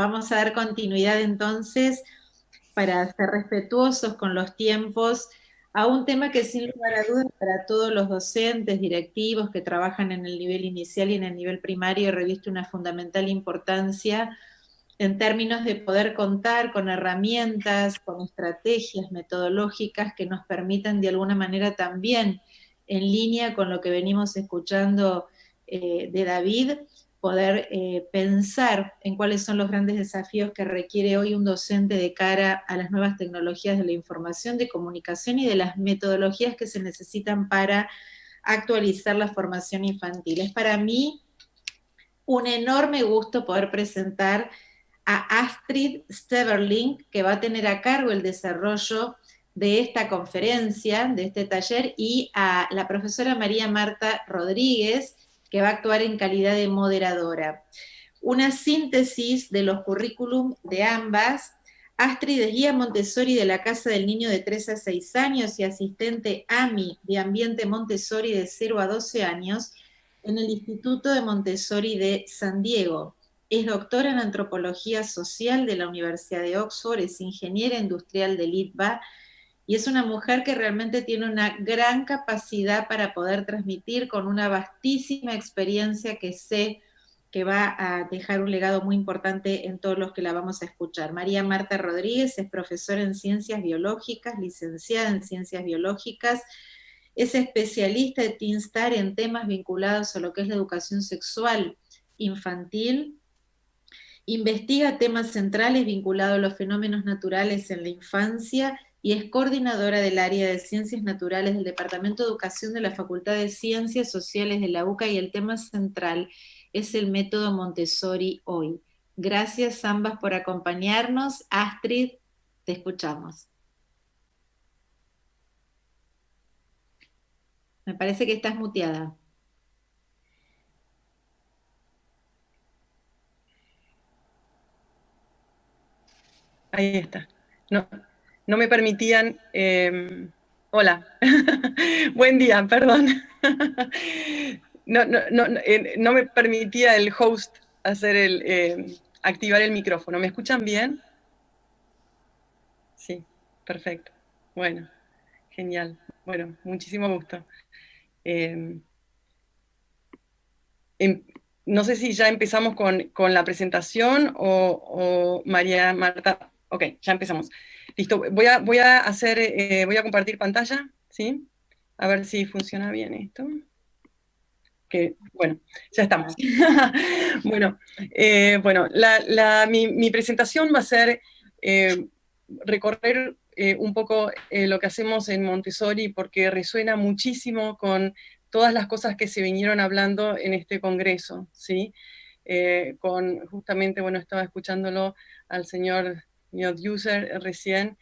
Vamos a dar continuidad entonces, para ser respetuosos con los tiempos, a un tema que sin lugar a dudas para todos los docentes, directivos que trabajan en el nivel inicial y en el nivel primario reviste una fundamental importancia en términos de poder contar con herramientas, con estrategias metodológicas que nos permitan de alguna manera también, en línea con lo que venimos escuchando de David, poder pensar en cuáles son los grandes desafíos que requiere hoy un docente de cara a las nuevas tecnologías de la información, de comunicación y de las metodologías que se necesitan para actualizar la formación infantil. Es para mí un enorme gusto poder presentar a Astrid Steverling, que va a tener a cargo el desarrollo de esta conferencia, de este taller, y a la profesora María Marta Rodríguez, que va a actuar en calidad de moderadora. Una síntesis de los currículum de ambas. Astrid es guía Montessori de la Casa del Niño de 3 a 6 años y asistente AMI de Ambiente Montessori de 0 a 12 años en el Instituto de Montessori de San Diego. Es doctora en Antropología Social de la Universidad de Oxford, es ingeniera industrial del ITBA y es una mujer que realmente tiene una gran capacidad para poder transmitir con una vastísima experiencia que sé que va a dejar un legado muy importante en todos los que la vamos a escuchar. María Marta Rodríguez es profesora en Ciencias Biológicas, licenciada en Ciencias Biológicas, es especialista de Teen Star en temas vinculados a lo que es la educación sexual infantil, investiga temas centrales vinculados a los fenómenos naturales en la infancia y es coordinadora del área de Ciencias Naturales del Departamento de Educación de la Facultad de Ciencias Sociales de la UCA, y el tema central es el método Montessori hoy. Gracias ambas por acompañarnos. Astrid, te escuchamos. Me parece que estás muteada. Ahí está. No, no me permitían... hola. Buen día, perdón. No me permitía el host hacer activar el micrófono. ¿Me escuchan bien? Sí, perfecto. Bueno, genial. Bueno, muchísimo gusto. No sé si ya empezamos con la presentación o María Marta. Ok, ya empezamos. Listo, voy a compartir pantalla, ¿sí? A ver si funciona bien esto. Que, bueno, ya estamos. Bueno, mi presentación va a ser recorrer un poco lo que hacemos en Montessori, porque resuena muchísimo con todas las cosas que se vinieron hablando en este congreso, ¿sí? Justamente, bueno, estaba escuchándolo al señor User recién,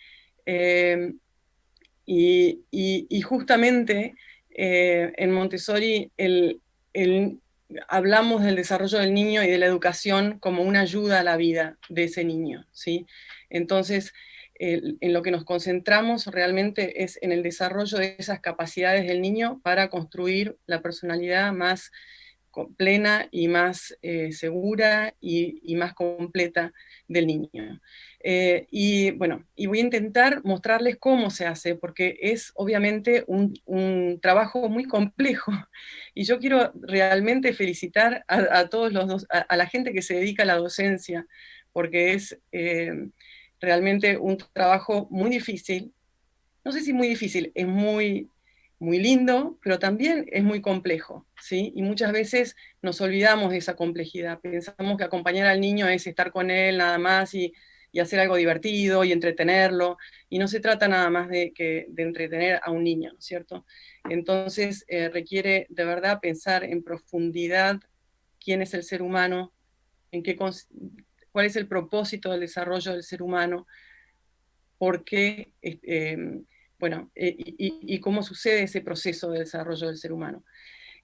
y justamente en Montessori hablamos del desarrollo del niño y de la educación como una ayuda a la vida de ese niño, ¿sí? Entonces, en lo que nos concentramos realmente es en el desarrollo de esas capacidades del niño para construir la personalidad más plena y más segura y más completa del niño. Y bueno, y voy a intentar mostrarles cómo se hace, porque es obviamente un trabajo muy complejo. Y yo quiero realmente felicitar a todos a la gente que se dedica a la docencia, porque es realmente un trabajo muy difícil. No sé si muy difícil, es muy lindo, pero también es muy complejo, ¿sí? Y muchas veces nos olvidamos de esa complejidad. Pensamos que acompañar al niño es estar con él nada más y hacer algo divertido y entretenerlo, y no se trata nada más de entretener a un niño, ¿cierto? Entonces requiere de verdad pensar en profundidad quién es el ser humano, cuál es el propósito del desarrollo del ser humano, por qué, y cómo sucede ese proceso de desarrollo del ser humano.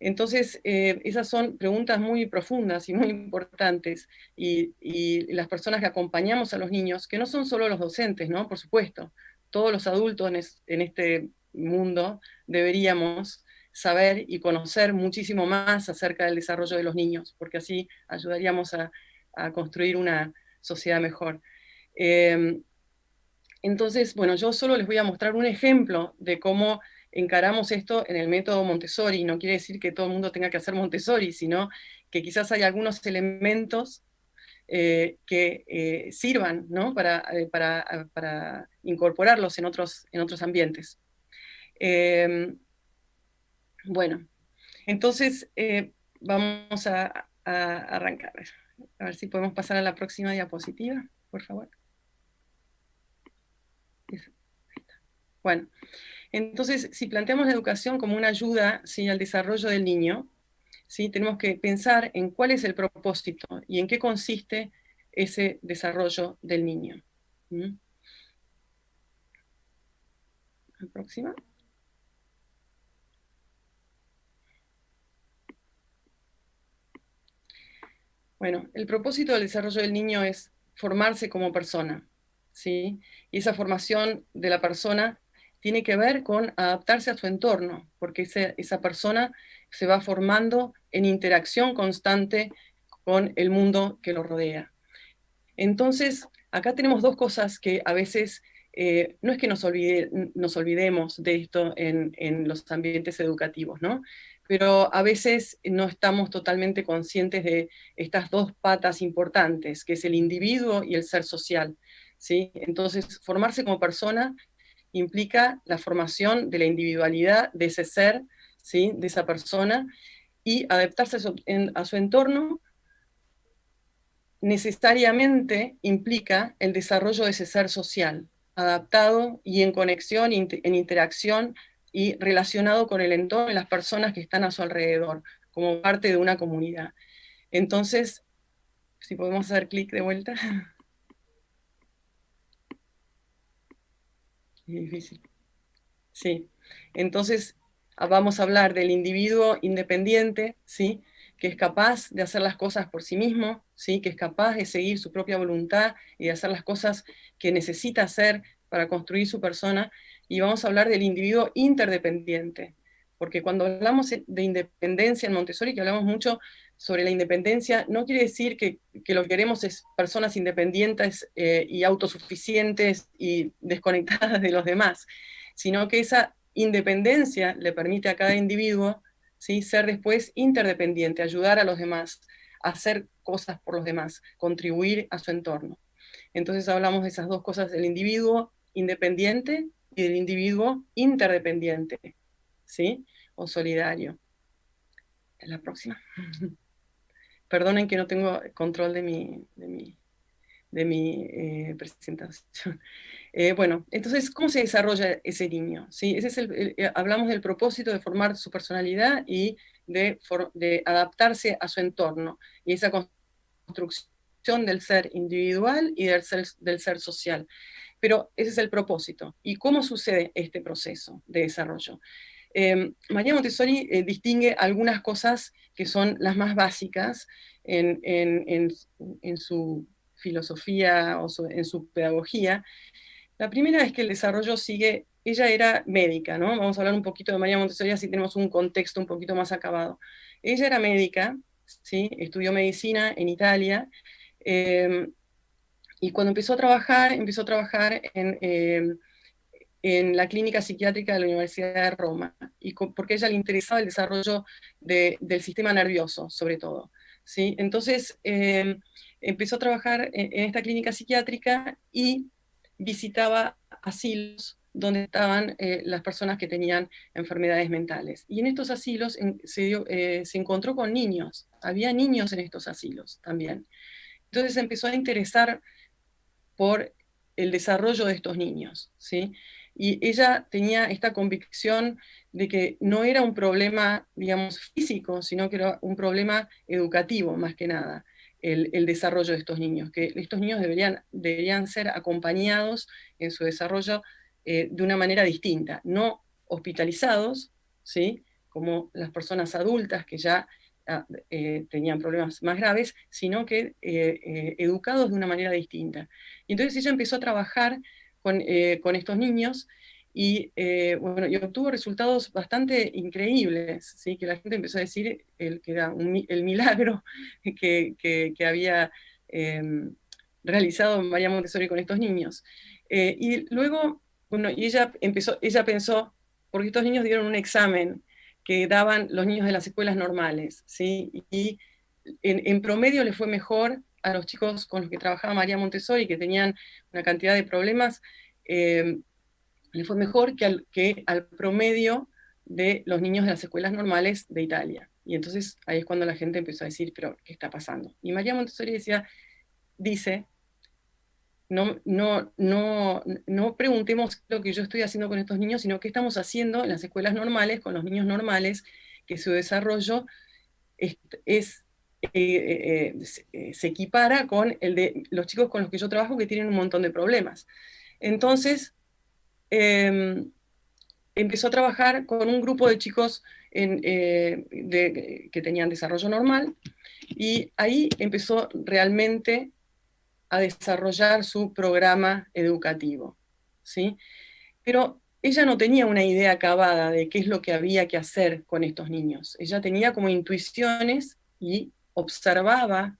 Entonces, esas son preguntas muy profundas y muy importantes, y las personas que acompañamos a los niños, que no son solo los docentes, ¿no? Por supuesto, todos los adultos en este mundo deberíamos saber y conocer muchísimo más acerca del desarrollo de los niños, porque así ayudaríamos a construir una sociedad mejor. Entonces, bueno, yo solo les voy a mostrar un ejemplo de cómo encaramos esto en el método Montessori. No quiere decir que todo el mundo tenga que hacer Montessori, sino que quizás hay algunos elementos que sirvan, ¿no? para incorporarlos en otros ambientes. Bueno, entonces vamos a arrancar. A ver si podemos pasar a la próxima diapositiva, por favor. Bueno, entonces, si planteamos la educación como una ayuda, ¿sí?, al desarrollo del niño, ¿sí?, tenemos que pensar en cuál es el propósito y en qué consiste ese desarrollo del niño. ¿Mm? La próxima. Bueno, el propósito del desarrollo del niño es formarse como persona, ¿sí? Y esa formación de la persona tiene que ver con adaptarse a su entorno, porque esa persona se va formando en interacción constante con el mundo que lo rodea. Entonces, acá tenemos dos cosas que a veces no es que nos olvidemos de esto en los ambientes educativos, ¿no? Pero a veces no estamos totalmente conscientes de estas dos patas importantes, que es el individuo y el ser social, ¿sí? Entonces, formarse como persona implica la formación de la individualidad de ese ser, ¿sí?, de esa persona, y adaptarse a su entorno necesariamente implica el desarrollo de ese ser social, adaptado y en conexión, en interacción y relacionado con el entorno y las personas que están a su alrededor, como parte de una comunidad. Entonces, si podemos hacer clic de vuelta. Es difícil. Sí. Entonces, vamos a hablar del individuo independiente, ¿sí?, que es capaz de hacer las cosas por sí mismo, ¿sí?, que es capaz de seguir su propia voluntad y de hacer las cosas que necesita hacer para construir su persona. Y vamos a hablar del individuo interdependiente, porque cuando hablamos de independencia en Montessori, que hablamos mucho sobre la independencia, no quiere decir que lo que queremos es personas independientes y autosuficientes y desconectadas de los demás, sino que esa independencia le permite a cada individuo, ¿sí?, ser después interdependiente, ayudar a los demás, hacer cosas por los demás, contribuir a su entorno. Entonces hablamos de esas dos cosas, del individuo independiente y del individuo interdependiente, ¿sí?, o solidario. La próxima. Perdonen que no tengo control de mi presentación. Bueno, entonces, ¿cómo se desarrolla ese niño? ¿Sí? Ese es hablamos del propósito de formar su personalidad y de adaptarse a su entorno, y esa construcción del ser individual y del ser social. Pero ese es el propósito. ¿Y cómo sucede este proceso de desarrollo? María Montessori distingue algunas cosas que son las más básicas en su filosofía o en su pedagogía. La primera es que el desarrollo sigue, ella era médica, ¿no? Vamos a hablar un poquito de María Montessori, así tenemos un contexto un poquito más acabado. Ella era médica, ¿sí?, estudió medicina en Italia, y cuando empezó a trabajar en la clínica psiquiátrica de la Universidad de Roma, porque a ella le interesaba el desarrollo del sistema nervioso, sobre todo, ¿sí? Entonces, empezó a trabajar en esta clínica psiquiátrica y visitaba asilos donde estaban las personas que tenían enfermedades mentales. Y en estos asilos se encontró con niños, había niños en estos asilos también. Entonces se empezó a interesar por el desarrollo de estos niños, ¿sí? Y ella tenía esta convicción de que no era un problema, digamos, físico, sino que era un problema educativo, más que nada, el desarrollo de estos niños, que estos niños deberían ser acompañados en su desarrollo de una manera distinta, no hospitalizados, ¿sí?, como las personas adultas que ya tenían problemas más graves, sino que educados de una manera distinta. Y entonces ella empezó a trabajar con estos niños bueno, y obtuvo resultados bastante increíbles, ¿sí?, que la gente empezó a decir que era el milagro que había realizado María Montessori con estos niños. Y luego, bueno, y ella pensó, porque estos niños dieron un examen que daban los niños de las escuelas normales, ¿sí? Y en promedio le fue mejor a los chicos con los que trabajaba María Montessori, que tenían una cantidad de problemas, le fue mejor que al promedio de los niños de las escuelas normales de Italia. Y entonces ahí es cuando la gente empezó a decir, pero ¿qué está pasando? Y María Montessori dice, no preguntemos lo que yo estoy haciendo con estos niños, sino qué estamos haciendo en las escuelas normales, con los niños normales, que su desarrollo es se equipara con el de los chicos con los que yo trabajo que tienen un montón de problemas. Entonces, empezó a trabajar con un grupo de chicos que tenían desarrollo normal, y ahí empezó realmente a desarrollar su programa educativo, ¿sí? Pero ella no tenía una idea acabada de qué es lo que había que hacer con estos niños. Ella tenía como intuiciones y observaba,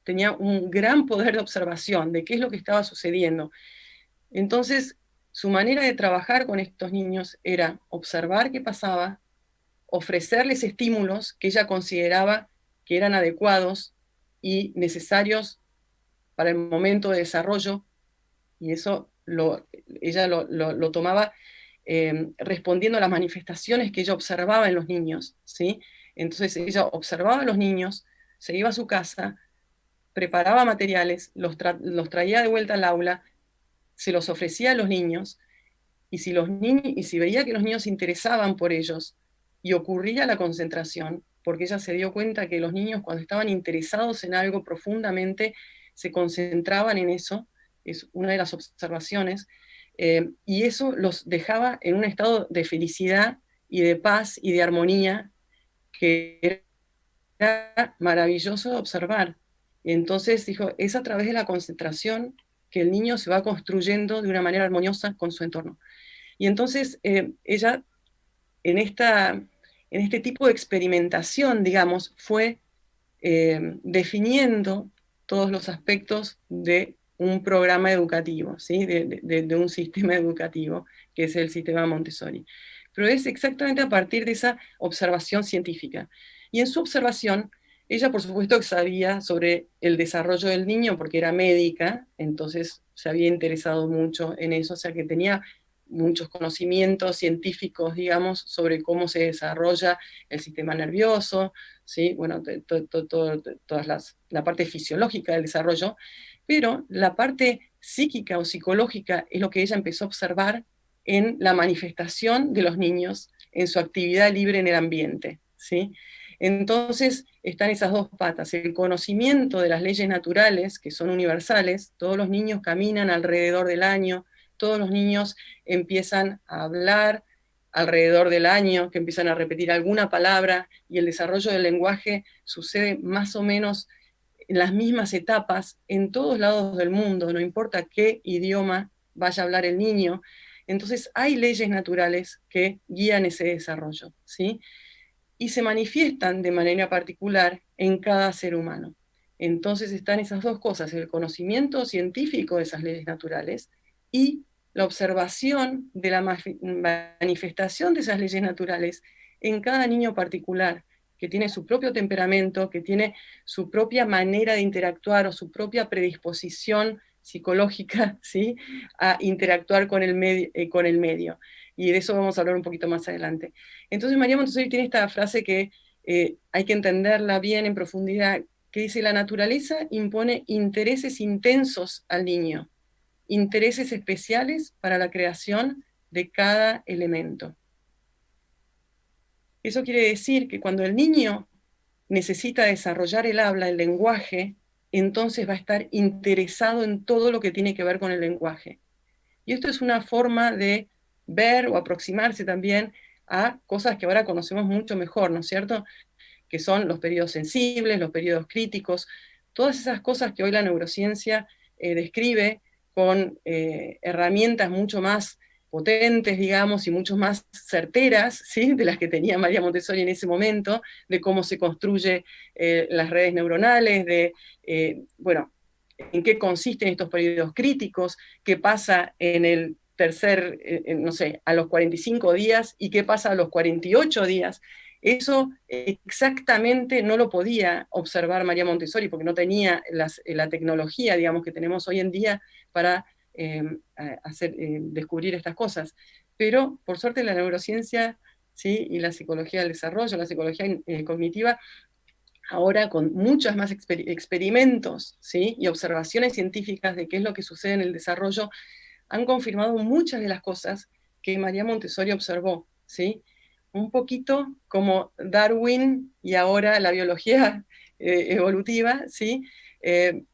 tenía un gran poder de observación de qué es lo que estaba sucediendo. Entonces, su manera de trabajar con estos niños era observar qué pasaba, ofrecerles estímulos que ella consideraba que eran adecuados y necesarios para el momento de desarrollo, y eso ella lo tomaba respondiendo a las manifestaciones que ella observaba en los niños, ¿sí? Entonces ella observaba a los niños, se iba a su casa, preparaba materiales, los traía de vuelta al aula, se los ofrecía a los niños, y si veía que los niños se interesaban por ellos y ocurría la concentración, porque ella se dio cuenta que los niños cuando estaban interesados en algo profundamente se concentraban en eso, es una de las observaciones, y eso los dejaba en un estado de felicidad y de paz y de armonía que era maravilloso de observar. Y entonces dijo, es a través de la concentración que el niño se va construyendo de una manera armoniosa con su entorno. Y entonces ella en, esta, en este tipo de experimentación, digamos, fue definiendo todos los aspectos de un programa educativo, ¿sí? de un sistema educativo, que es el sistema Montessori. Pero es exactamente a partir de esa observación científica. Y en su observación, ella por supuesto que sabía sobre el desarrollo del niño porque era médica, entonces se había interesado mucho en eso, o sea que tenía muchos conocimientos científicos, digamos, sobre cómo se desarrolla el sistema nervioso, ¿sí? Bueno, la parte fisiológica del desarrollo, pero la parte psíquica o psicológica es lo que ella empezó a observar en la manifestación de los niños, en su actividad libre en el ambiente, ¿sí? Entonces están esas dos patas, el conocimiento de las leyes naturales, que son universales, todos los niños caminan alrededor del año, todos los niños empiezan a hablar alrededor del año, que empiezan a repetir alguna palabra, y el desarrollo del lenguaje sucede más o menos en las mismas etapas en todos lados del mundo, no importa qué idioma vaya a hablar el niño. Entonces hay leyes naturales que guían ese desarrollo, ¿sí? Y se manifiestan de manera particular en cada ser humano. Entonces están esas dos cosas, el conocimiento científico de esas leyes naturales y la observación de la manifestación de esas leyes naturales en cada niño particular, que tiene su propio temperamento, que tiene su propia manera de interactuar o su propia predisposición psicológica, ¿sí? A interactuar con el medio. Y de eso vamos a hablar un poquito más adelante. Entonces María Montessori tiene esta frase que hay que entenderla bien en profundidad, que dice, la naturaleza impone intereses intensos al niño, intereses especiales para la creación de cada elemento. Eso quiere decir que cuando el niño necesita desarrollar el habla, el lenguaje, entonces va a estar interesado en todo lo que tiene que ver con el lenguaje. Y esto es una forma de ver o aproximarse también a cosas que ahora conocemos mucho mejor, ¿no es cierto? Que son los periodos sensibles, los periodos críticos, todas esas cosas que hoy la neurociencia describe con herramientas mucho más potentes, digamos, y mucho más certeras, ¿sí? De las que tenía María Montessori en ese momento, de cómo se construye las redes neuronales, bueno, en qué consisten estos periodos críticos, qué pasa en el tercer, no sé, a los 45 días y qué pasa a los 48 días. Eso exactamente no lo podía observar María Montessori porque no tenía la tecnología, digamos, que tenemos hoy en día para descubrir estas cosas. Pero, por suerte, la neurociencia, ¿sí?, y la psicología del desarrollo, la psicología cognitiva, ahora con muchos más experimentos, ¿sí?, y observaciones científicas de qué es lo que sucede en el desarrollo, han confirmado muchas de las cosas que María Montessori observó, ¿sí? Un poquito como Darwin y ahora la biología evolutiva, ¿sí?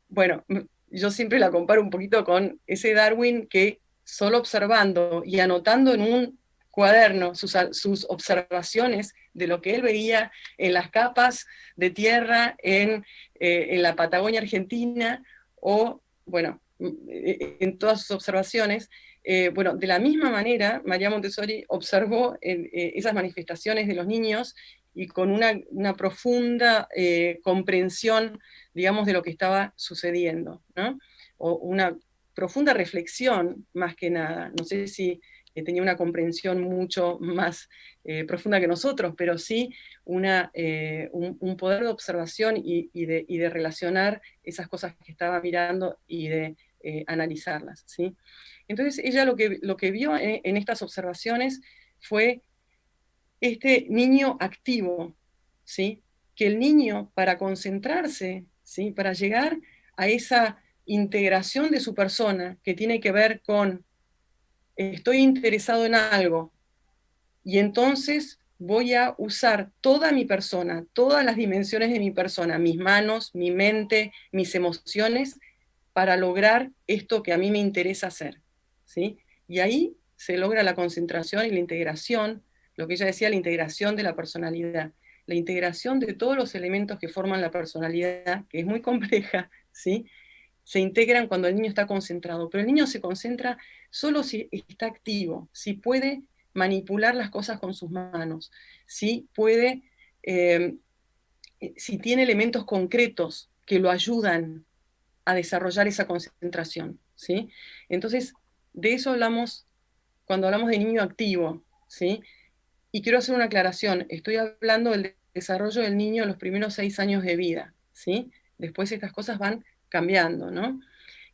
Bueno, yo siempre la comparo un poquito con ese Darwin que solo observando y anotando en un cuaderno sus observaciones de lo que él veía en las capas de tierra en la Patagonia Argentina, o, bueno, en todas sus observaciones. Bueno, de la misma manera, María Montessori observó esas manifestaciones de los niños y con una profunda comprensión, digamos, de lo que estaba sucediendo, ¿no? O una profunda reflexión, más que nada. No sé si tenía una comprensión mucho más profunda que nosotros, pero sí un poder de observación y de relacionar esas cosas que estaba mirando y de analizarlas, ¿sí? Entonces ella lo que vio en estas observaciones fue este niño activo, ¿sí? Que el niño, para concentrarse, ¿sí?, para llegar a esa integración de su persona que tiene que ver con estoy interesado en algo y entonces voy a usar toda mi persona, todas las dimensiones de mi persona, mis manos, mi mente, mis emociones, para lograr esto que a mí me interesa hacer, ¿sí? Y ahí se logra la concentración y la integración, lo que ella decía, la integración de la personalidad, la integración de todos los elementos que forman la personalidad, que es muy compleja, ¿sí? Se integran cuando el niño está concentrado, pero el niño se concentra solo si está activo, si puede manipular las cosas con sus manos, si puede, si tiene elementos concretos que lo ayudan a desarrollar esa concentración, ¿sí? Entonces, de eso hablamos cuando hablamos de niño activo, ¿sí? Y quiero hacer una aclaración, estoy hablando del desarrollo del niño en los primeros 6 años de vida, ¿sí? Después estas cosas van cambiando, ¿no?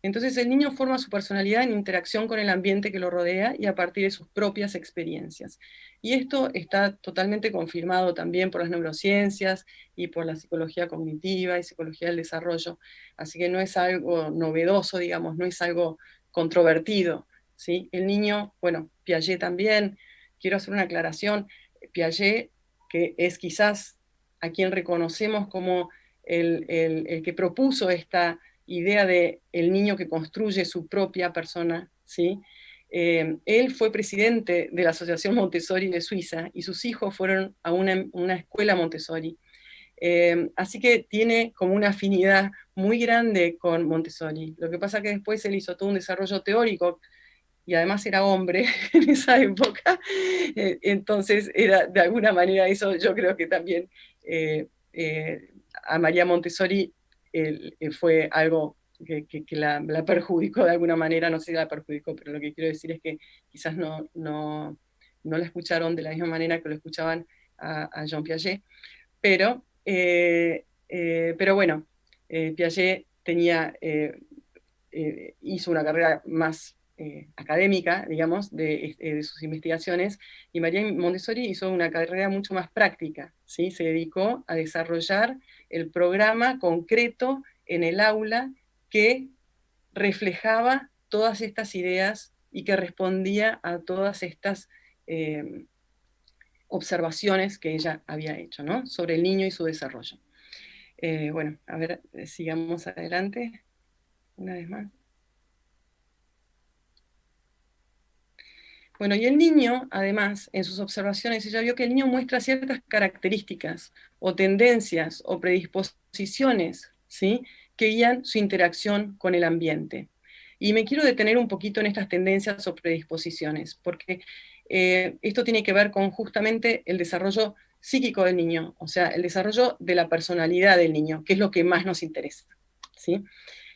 Entonces el niño forma su personalidad en interacción con el ambiente que lo rodea y a partir de sus propias experiencias. Y esto está totalmente confirmado también por las neurociencias y por la psicología cognitiva y psicología del desarrollo. Así que no es algo novedoso, digamos, no es algo controvertido, ¿sí? El niño, bueno, Piaget también, quiero hacer una aclaración, Piaget, que es quizás a quien reconocemos como el que propuso esta idea de el niño que construye su propia persona, ¿sí? Él fue presidente de la Asociación Montessori de Suiza y sus hijos fueron a una escuela Montessori. Así que tiene como una afinidad muy grande con Montessori. Lo que pasa es que después él hizo todo un desarrollo teórico y además era hombre en esa época, entonces era de alguna manera eso yo creo que también a María Montessori fue algo que la perjudicó de alguna manera, no sé si la perjudicó, pero lo que quiero decir es que quizás no la escucharon de la misma manera que lo escuchaban a Jean Piaget, pero bueno, Piaget hizo una carrera más académica, digamos, de sus investigaciones, y María Montessori hizo una carrera mucho más práctica, ¿sí? Se dedicó a desarrollar el programa concreto en el aula que reflejaba todas estas ideas y que respondía a todas estas observaciones que ella había hecho, ¿no?, sobre el niño y su desarrollo. Bueno, a ver, sigamos adelante una vez más. Bueno, y el niño, además, en sus observaciones, ella vio que el niño muestra ciertas características o tendencias o predisposiciones, ¿sí?, que guían su interacción con el ambiente. Y me quiero detener un poquito en estas tendencias o predisposiciones, porque esto tiene que ver con justamente el desarrollo psíquico del niño, o sea, el desarrollo de la personalidad del niño, que es lo que más nos interesa, ¿sí?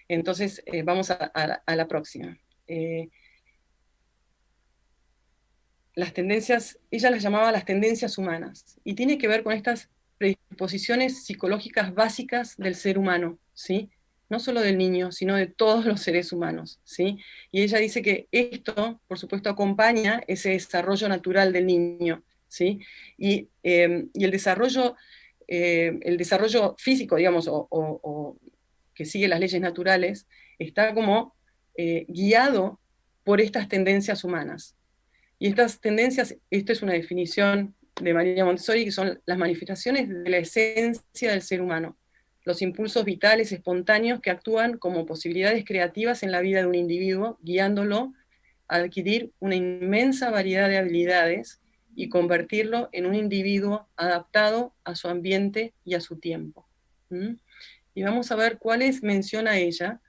Entonces, vamos a la próxima. Las tendencias, ella las llamaba las tendencias humanas, y tiene que ver con estas predisposiciones psicológicas básicas del ser humano, ¿sí? No solo del niño, sino de todos los seres humanos, ¿sí? Y ella dice que esto, por supuesto, acompaña ese desarrollo natural del niño, ¿sí? Y el desarrollo físico, digamos, o que sigue las leyes naturales, está como guiado por estas tendencias humanas. Y estas tendencias, esta es una definición de María Montessori, que son las manifestaciones de la esencia del ser humano, los impulsos vitales espontáneos que actúan como posibilidades creativas en la vida de un individuo, guiándolo a adquirir una inmensa variedad de habilidades y convertirlo en un individuo adaptado a su ambiente y a su tiempo. ¿Mm? Y vamos a ver cuáles menciona ella,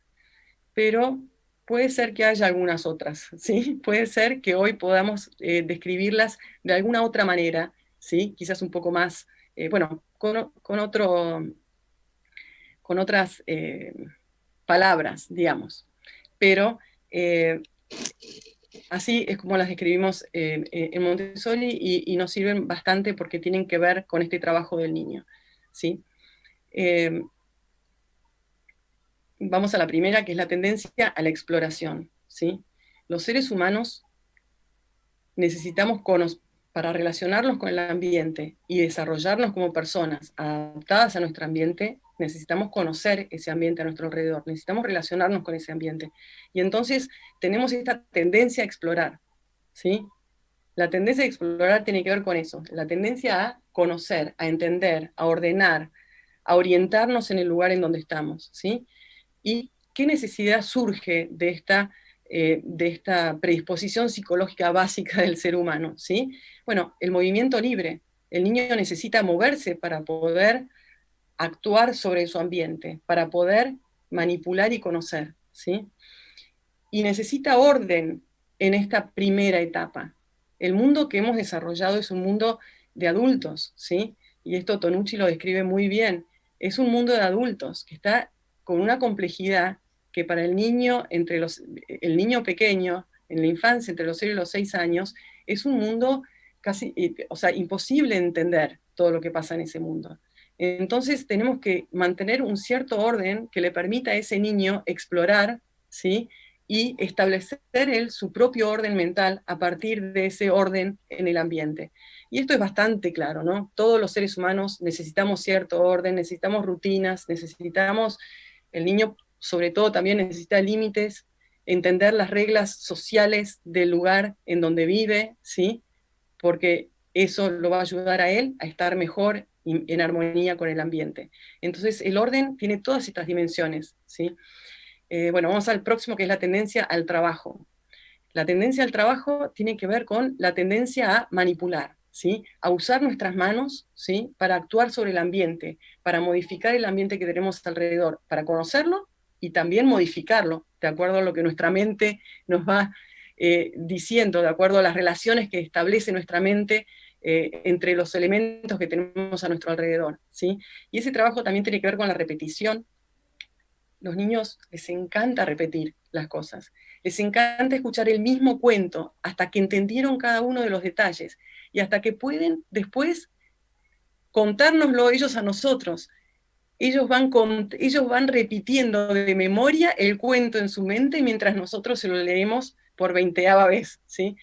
pero puede ser que haya algunas otras, ¿sí? Puede ser que hoy podamos describirlas de alguna otra manera, ¿sí? Quizás un poco más, bueno, con otras palabras, digamos. Pero así es como las describimos en Montessori, y nos sirven bastante porque tienen que ver con este trabajo del niño, ¿sí? Vamos a la primera, que es la tendencia a la exploración, ¿sí? Los seres humanos necesitamos para relacionarnos con el ambiente y desarrollarnos como personas adaptadas a nuestro ambiente, necesitamos conocer ese ambiente a nuestro alrededor, necesitamos relacionarnos con ese ambiente. Y entonces tenemos esta tendencia a explorar, ¿sí? La tendencia a explorar tiene que ver con eso, la tendencia a conocer, a entender, a ordenar, a orientarnos en el lugar en donde estamos, ¿sí? ¿Y qué necesidad surge de esta predisposición psicológica básica del ser humano? ¿Sí? Bueno, el movimiento libre. El niño necesita moverse para poder actuar sobre su ambiente, para poder manipular y conocer, ¿sí? Y necesita orden en esta primera etapa. El mundo que hemos desarrollado es un mundo de adultos, ¿sí? Y esto Tonucci lo describe muy bien. Es un mundo de adultos que está con una complejidad que para el niño pequeño, en la infancia, entre los 0 y los 6 años, es un mundo casi, o sea, imposible de entender todo lo que pasa en ese mundo. Entonces tenemos que mantener un cierto orden que le permita a ese niño explorar, ¿sí? Y establecer él su propio orden mental a partir de ese orden en el ambiente. Y esto es bastante claro, ¿no? Todos los seres humanos necesitamos cierto orden, necesitamos rutinas, el niño sobre todo también necesita límites, entender las reglas sociales del lugar en donde vive, ¿sí? Porque eso lo va a ayudar a él a estar mejor en armonía con el ambiente. Entonces el orden tiene todas estas dimensiones, ¿sí? Bueno, vamos al próximo, que es la tendencia al trabajo. La tendencia al trabajo tiene que ver con la tendencia a manipular, ¿sí? A usar nuestras manos, ¿sí? Para actuar sobre el ambiente, para modificar el ambiente que tenemos alrededor, para conocerlo y también modificarlo, de acuerdo a lo que nuestra mente nos va diciendo, de acuerdo a las relaciones que establece nuestra mente entre los elementos que tenemos a nuestro alrededor, ¿sí? Y ese trabajo también tiene que ver con la repetición. Los niños les encanta repetir las cosas, les encanta escuchar el mismo cuento hasta que entendieron cada uno de los detalles y hasta que pueden después contárnoslo ellos a nosotros. Ellos van repitiendo de memoria el cuento en su mente mientras nosotros se lo leemos por 20ª vez, ¿sí?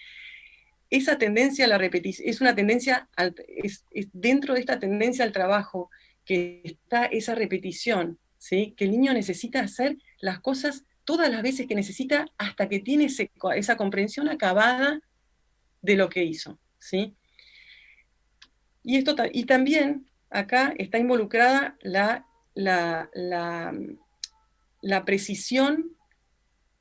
Esa tendencia a la repetición es una tendencia, es dentro de esta tendencia al trabajo que está esa repetición, ¿sí? Que el niño necesita hacer las cosas todas las veces que necesita hasta que tiene esa comprensión acabada de lo que hizo, ¿sí? Y también acá está involucrada la precisión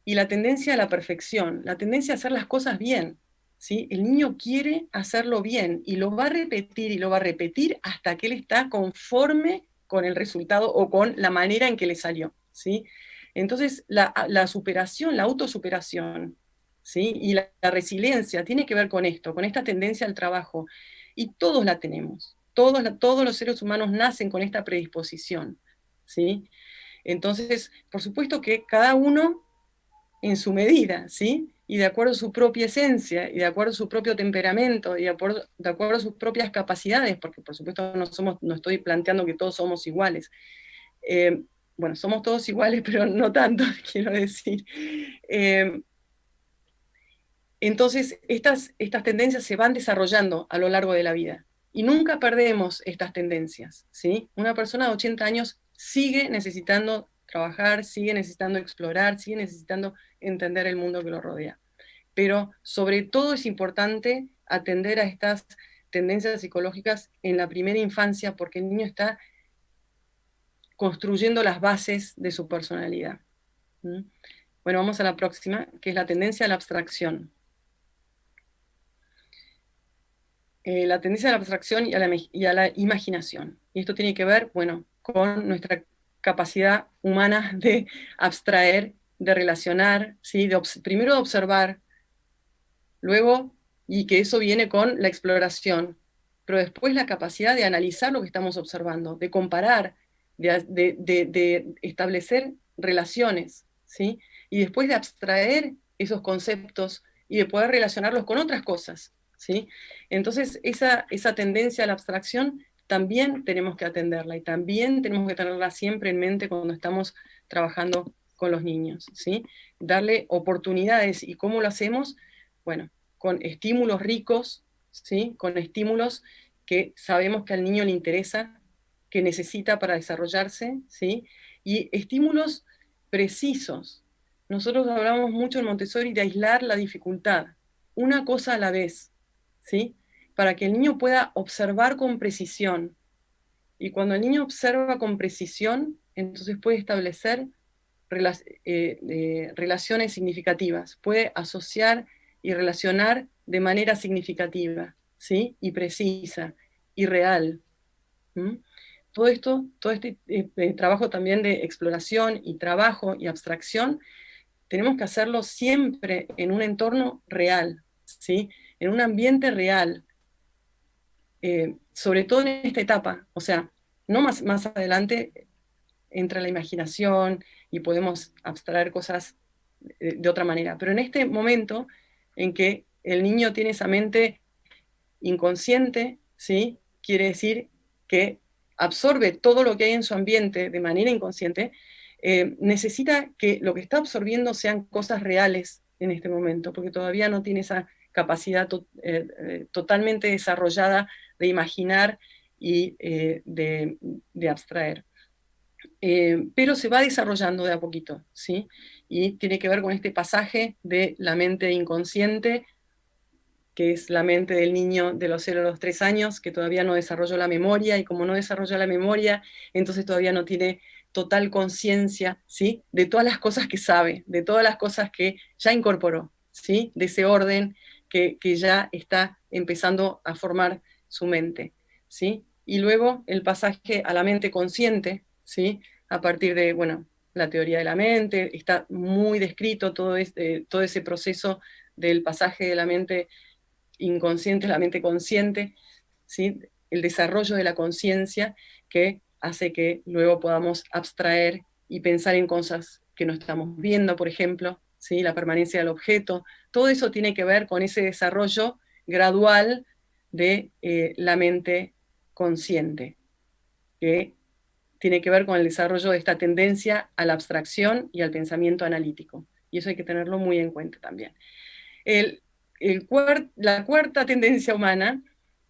y la tendencia a la perfección, la tendencia a hacer las cosas bien, ¿sí? El niño quiere hacerlo bien y lo va a repetir y lo va a repetir hasta que él está conforme con el resultado o con la manera en que le salió, ¿sí? Entonces, la superación, la autosuperación, ¿sí? Y la resiliencia tiene que ver con esto, con esta tendencia al trabajo. Y todos la tenemos. Todos los seres humanos nacen con esta predisposición, ¿sí? Entonces, por supuesto que cada uno en su medida, ¿sí? Y de acuerdo a su propia esencia, y de acuerdo a su propio temperamento, y de acuerdo a sus propias capacidades, porque por supuesto no estoy planteando que todos somos iguales. Eh, bueno, somos todos iguales, pero no tanto, quiero decir. Entonces, estas tendencias se van desarrollando a lo largo de la vida. Y nunca perdemos estas tendencias, ¿sí? Una persona de 80 años sigue necesitando trabajar, sigue necesitando explorar, sigue necesitando entender el mundo que lo rodea. Pero sobre todo es importante atender a estas tendencias psicológicas en la primera infancia, porque el niño está construyendo las bases de su personalidad. ¿Mm? Bueno, vamos a la próxima, que es la tendencia a la abstracción. La tendencia a la abstracción y a la imaginación. Y esto tiene que ver, bueno, con nuestra capacidad humana de abstraer, de relacionar, ¿sí? Primero de observar, luego, y que eso viene con la exploración, pero después la capacidad de analizar lo que estamos observando, de comparar, de establecer relaciones, ¿sí? Y después de abstraer esos conceptos y de poder relacionarlos con otras cosas, ¿sí? Entonces, esa tendencia a la abstracción también tenemos que atenderla y también tenemos que tenerla siempre en mente cuando estamos trabajando con los niños, ¿sí? Darle oportunidades. ¿Y cómo lo hacemos? Bueno, con estímulos ricos, ¿sí? Con estímulos que sabemos que al niño le interesa, que necesita para desarrollarse, ¿sí? Y estímulos precisos. Nosotros hablamos mucho en Montessori de aislar la dificultad, una cosa a la vez, ¿sí? Para que el niño pueda observar con precisión. Y cuando el niño observa con precisión, entonces puede establecer relaciones significativas, puede asociar y relacionar de manera significativa, ¿sí? Y precisa y real. ¿Mm? Todo este trabajo también de exploración y trabajo y abstracción, tenemos que hacerlo siempre en un entorno real, ¿sí? En un ambiente real, sobre todo en esta etapa, o sea, no más adelante entra la imaginación y podemos abstraer cosas de otra manera, pero en este momento en que el niño tiene esa mente inconsciente, ¿sí? Quiere decir que absorbe todo lo que hay en su ambiente de manera inconsciente, necesita que lo que está absorbiendo sean cosas reales en este momento, porque todavía no tiene esa capacidad totalmente desarrollada de imaginar y de abstraer. Pero se va desarrollando de a poquito, ¿sí? Y tiene que ver con este pasaje de la mente inconsciente, que es la mente del niño de los 0 a los 3 años, que todavía no desarrolló la memoria, y como no desarrolla la memoria, entonces todavía no tiene total conciencia, ¿sí? De todas las cosas que sabe, de todas las cosas que ya incorporó, ¿sí? De ese orden que ya está empezando a formar su mente, ¿sí? Y luego el pasaje a la mente consciente, ¿sí? A partir de, bueno, la teoría de la mente, está muy descrito todo ese proceso del pasaje de la mente inconsciente a la mente consciente, ¿sí? El desarrollo de la conciencia que hace que luego podamos abstraer y pensar en cosas que no estamos viendo, por ejemplo, ¿sí? La permanencia del objeto, todo eso tiene que ver con ese desarrollo gradual de la mente consciente, que tiene que ver con el desarrollo de esta tendencia a la abstracción y al pensamiento analítico. Y eso hay que tenerlo muy en cuenta también. El, la cuarta tendencia humana,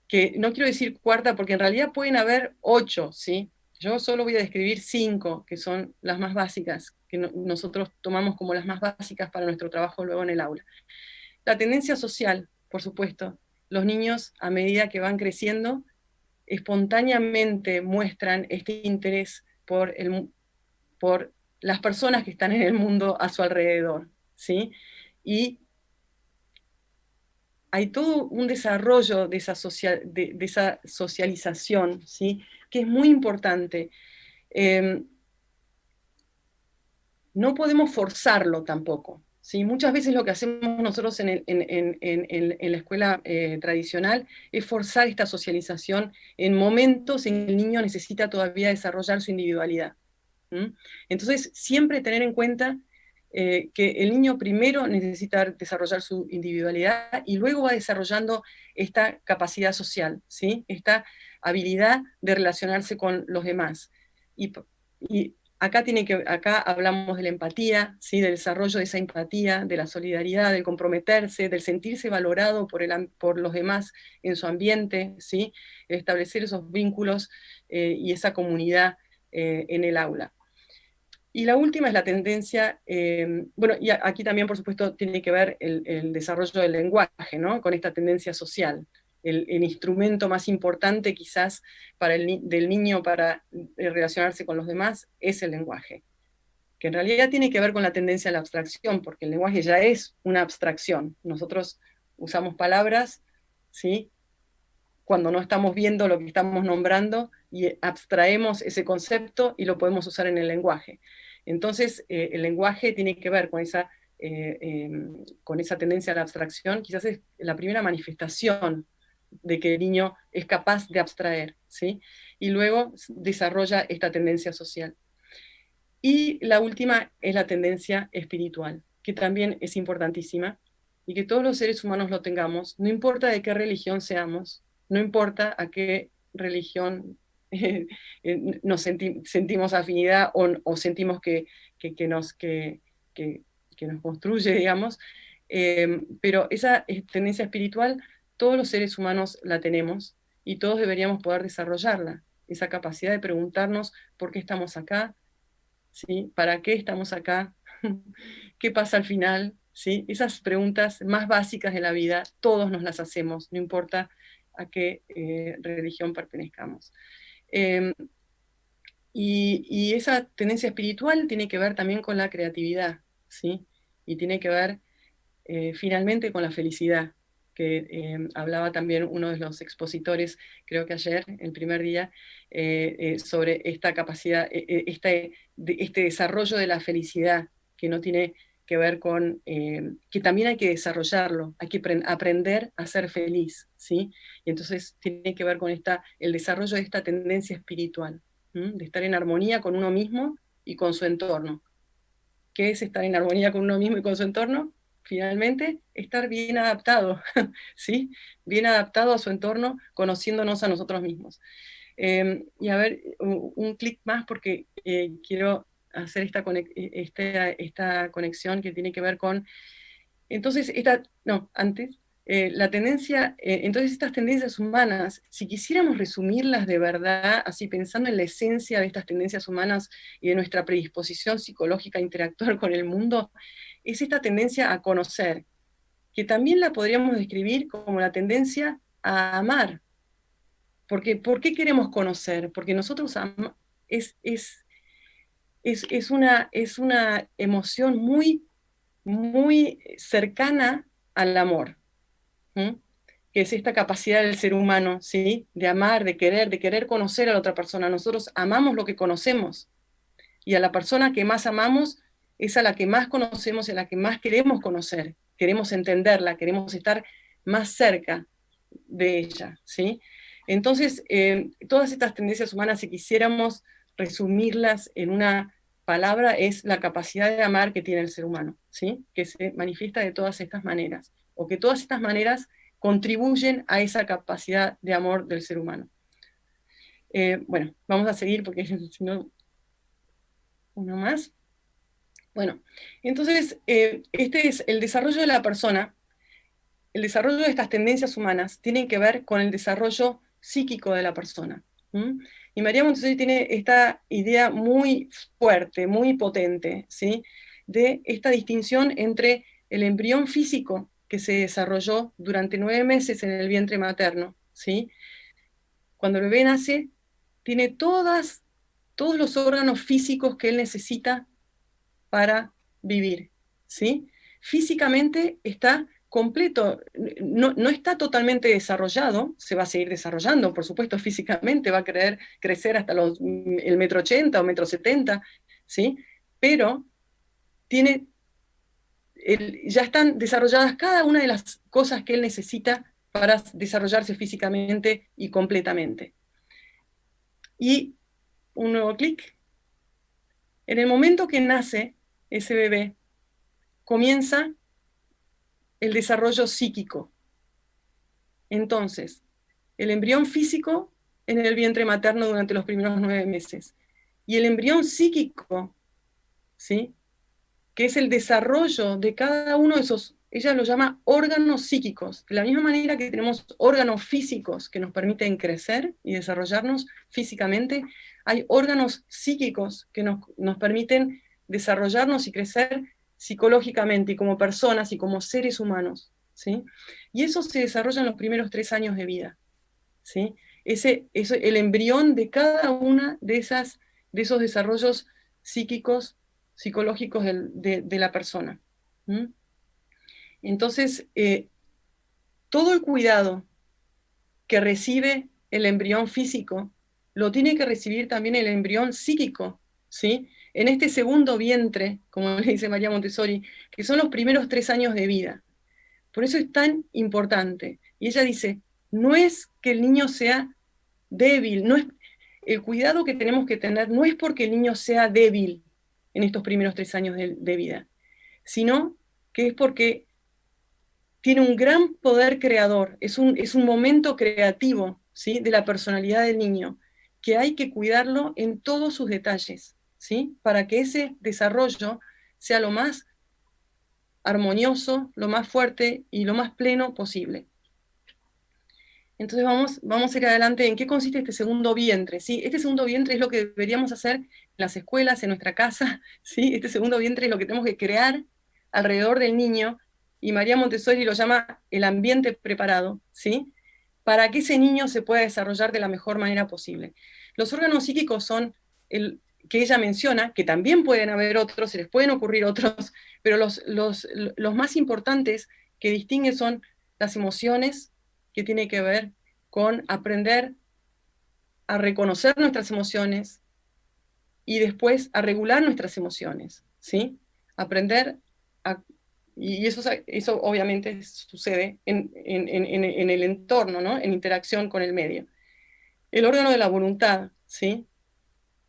que no quiero decir cuarta porque en realidad pueden haber 8, ¿sí? Yo solo voy a describir 5, que son las más básicas, que nosotros tomamos como las más básicas para nuestro trabajo luego en el aula. La tendencia social, por supuesto. Los niños, a medida que van creciendo, espontáneamente muestran este interés por las personas que están en el mundo a su alrededor, ¿sí? Y hay todo un desarrollo de esa socialización, ¿sí? Que es muy importante. No podemos forzarlo tampoco, ¿sí? Muchas veces lo que hacemos nosotros en la escuela tradicional es forzar esta socialización en momentos en que el niño necesita todavía desarrollar su individualidad. ¿Mm? Entonces, siempre tener en cuenta que el niño primero necesita desarrollar su individualidad y luego va desarrollando esta capacidad social, ¿sí? Esta habilidad de relacionarse con los demás. Y acá hablamos de la empatía, ¿sí? Del desarrollo de esa empatía, de la solidaridad, del comprometerse, del sentirse valorado por los demás en su ambiente, ¿sí? El establecer esos vínculos y esa comunidad en el aula. Y la última es la tendencia, bueno, y aquí también por supuesto tiene que ver el desarrollo del lenguaje, ¿no? Con esta tendencia social. El instrumento más importante quizás del niño para relacionarse con los demás es el lenguaje, que en realidad tiene que ver con la tendencia a la abstracción, porque el lenguaje ya es una abstracción. Nosotros usamos palabras, ¿sí? Cuando no estamos viendo lo que estamos nombrando y abstraemos ese concepto y lo podemos usar en el lenguaje. Entonces, el lenguaje tiene que ver con esa tendencia a la abstracción, quizás es la primera manifestación de que el niño es capaz de abstraer, ¿sí? Y luego desarrolla esta tendencia social. Y la última es la tendencia espiritual, que también es importantísima, y que todos los seres humanos lo tengamos, no importa de qué religión seamos, no importa a qué religión sentimos afinidad o sentimos que nos, que nos construye, digamos, pero esa tendencia espiritual todos los seres humanos la tenemos y todos deberíamos poder desarrollarla, esa capacidad de preguntarnos por qué estamos acá, ¿sí? ¿Para qué estamos acá? ¿Qué pasa al final? ¿Sí? Esas preguntas más básicas de la vida, todos nos las hacemos, no importa a qué religión pertenezcamos. Eh, y esa tendencia espiritual tiene que ver también con la creatividad, ¿sí? Y tiene que ver finalmente con la felicidad, que hablaba también uno de los expositores, creo que ayer, el primer día, sobre esta capacidad, este desarrollo de la felicidad, que no tiene que ver con, que también hay que desarrollarlo, hay que aprender a ser feliz, ¿sí? Y entonces tiene que ver con el desarrollo de esta tendencia espiritual, de estar en armonía con uno mismo y con su entorno. ¿Qué es estar en armonía con uno mismo y con su entorno? Finalmente, estar bien adaptado, ¿sí? Bien adaptado a su entorno, conociéndonos a nosotros mismos. Y a ver, un clic más porque quiero hacer esta conexión que tiene que ver con, entonces, antes, la tendencia, entonces estas tendencias humanas, si quisiéramos resumirlas de verdad, así pensando en la esencia de estas tendencias humanas y de nuestra predisposición psicológica a interactuar con el mundo, es esta tendencia a conocer, que también la podríamos describir como la tendencia a amar. Porque, ¿por qué queremos conocer? Porque nosotros es una emoción muy, muy cercana al amor. ¿Mm? Que es esta capacidad del ser humano, ¿sí? De amar, de querer conocer a la otra persona. Nosotros amamos lo que conocemos, y a la persona que más amamos es a la que más conocemos y a la que más queremos conocer, queremos entenderla, queremos estar más cerca de ella, ¿sí? Entonces, todas estas tendencias humanas, si quisiéramos resumirlas en una palabra, es la capacidad de amar que tiene el ser humano, ¿sí? Que se manifiesta de todas estas maneras, o que todas estas maneras contribuyen a esa capacidad de amor del ser humano. Bueno, vamos a seguir porque si no, uno más. Bueno, entonces, este es el desarrollo de la persona. El desarrollo de estas tendencias humanas tiene que ver con el desarrollo psíquico de la persona. Y María Montessori tiene esta idea muy fuerte, muy potente, ¿sí? De esta distinción entre el embrión físico que se desarrolló durante 9 meses en el vientre materno, ¿sí? Cuando el bebé nace, tiene todos los órganos físicos que él necesita para vivir, ¿sí? Físicamente está completo, no está totalmente desarrollado, se va a seguir desarrollando, por supuesto, físicamente, va a crecer hasta el 1,80 m o 1,70 m, ¿sí? Pero ya están desarrolladas cada una de las cosas que él necesita para desarrollarse físicamente y completamente. Y un nuevo clic. En el momento que nace ese bebé, comienza el desarrollo psíquico. Entonces, el embrión físico en el vientre materno durante los primeros 9 meses. Y el embrión psíquico, ¿sí? Que es el desarrollo de cada uno de esos, ella lo llama órganos psíquicos. De la misma manera que tenemos órganos físicos que nos permiten crecer y desarrollarnos físicamente, hay órganos psíquicos que nos permiten desarrollarnos y crecer psicológicamente y como personas y como seres humanos, ¿sí? Y eso se desarrolla en los primeros 3 años de vida, ¿sí? El embrión de cada una de esos desarrollos psíquicos, psicológicos de la persona. ¿Mm? Entonces, todo el cuidado que recibe el embrión físico, lo tiene que recibir también el embrión psíquico, ¿sí? En este segundo vientre, como le dice María Montessori, que son los primeros 3 años de vida. Por eso es tan importante. Y ella dice, no es que el niño sea débil, no es, el cuidado que tenemos que tener no es porque el niño sea débil en estos primeros 3 años de vida, sino que es porque tiene un gran poder creador, es un momento creativo, ¿sí? De la personalidad del niño, que hay que cuidarlo en todos sus detalles, ¿sí? Para que ese desarrollo sea lo más armonioso, lo más fuerte y lo más pleno posible. Entonces vamos a ir adelante en qué consiste este segundo vientre, ¿sí? Este segundo vientre es lo que deberíamos hacer en las escuelas, en nuestra casa, ¿sí? Este segundo vientre es lo que tenemos que crear alrededor del niño, y María Montessori lo llama el ambiente preparado, ¿sí? Para que ese niño se pueda desarrollar de la mejor manera posible. Los órganos psíquicos son el que ella menciona, que también pueden haber otros, se les pueden ocurrir otros, pero los más importantes que distinguen son las emociones, que tiene que ver con aprender a reconocer nuestras emociones y después a regular nuestras emociones, ¿sí? Aprender a, y eso obviamente sucede en el entorno, ¿no? En interacción con el medio. El órgano de la voluntad, ¿sí?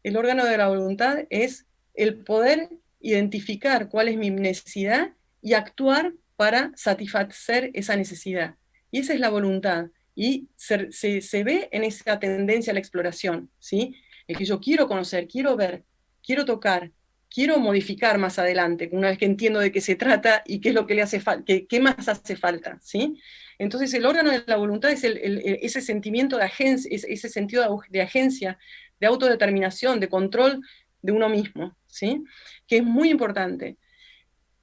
El órgano de la voluntad es el poder identificar cuál es mi necesidad y actuar para satisfacer esa necesidad. Y esa es la voluntad. Y se ve en esa tendencia a la exploración, ¿sí? El que yo quiero conocer, quiero ver, quiero tocar, quiero modificar más adelante, una vez que entiendo de qué se trata y qué es lo que le hace falta, qué más hace falta, ¿sí? Entonces el órgano de la voluntad es ese sentimiento de agencia, ese sentido de agencia, de autodeterminación, de control de uno mismo, ¿sí? Que es muy importante.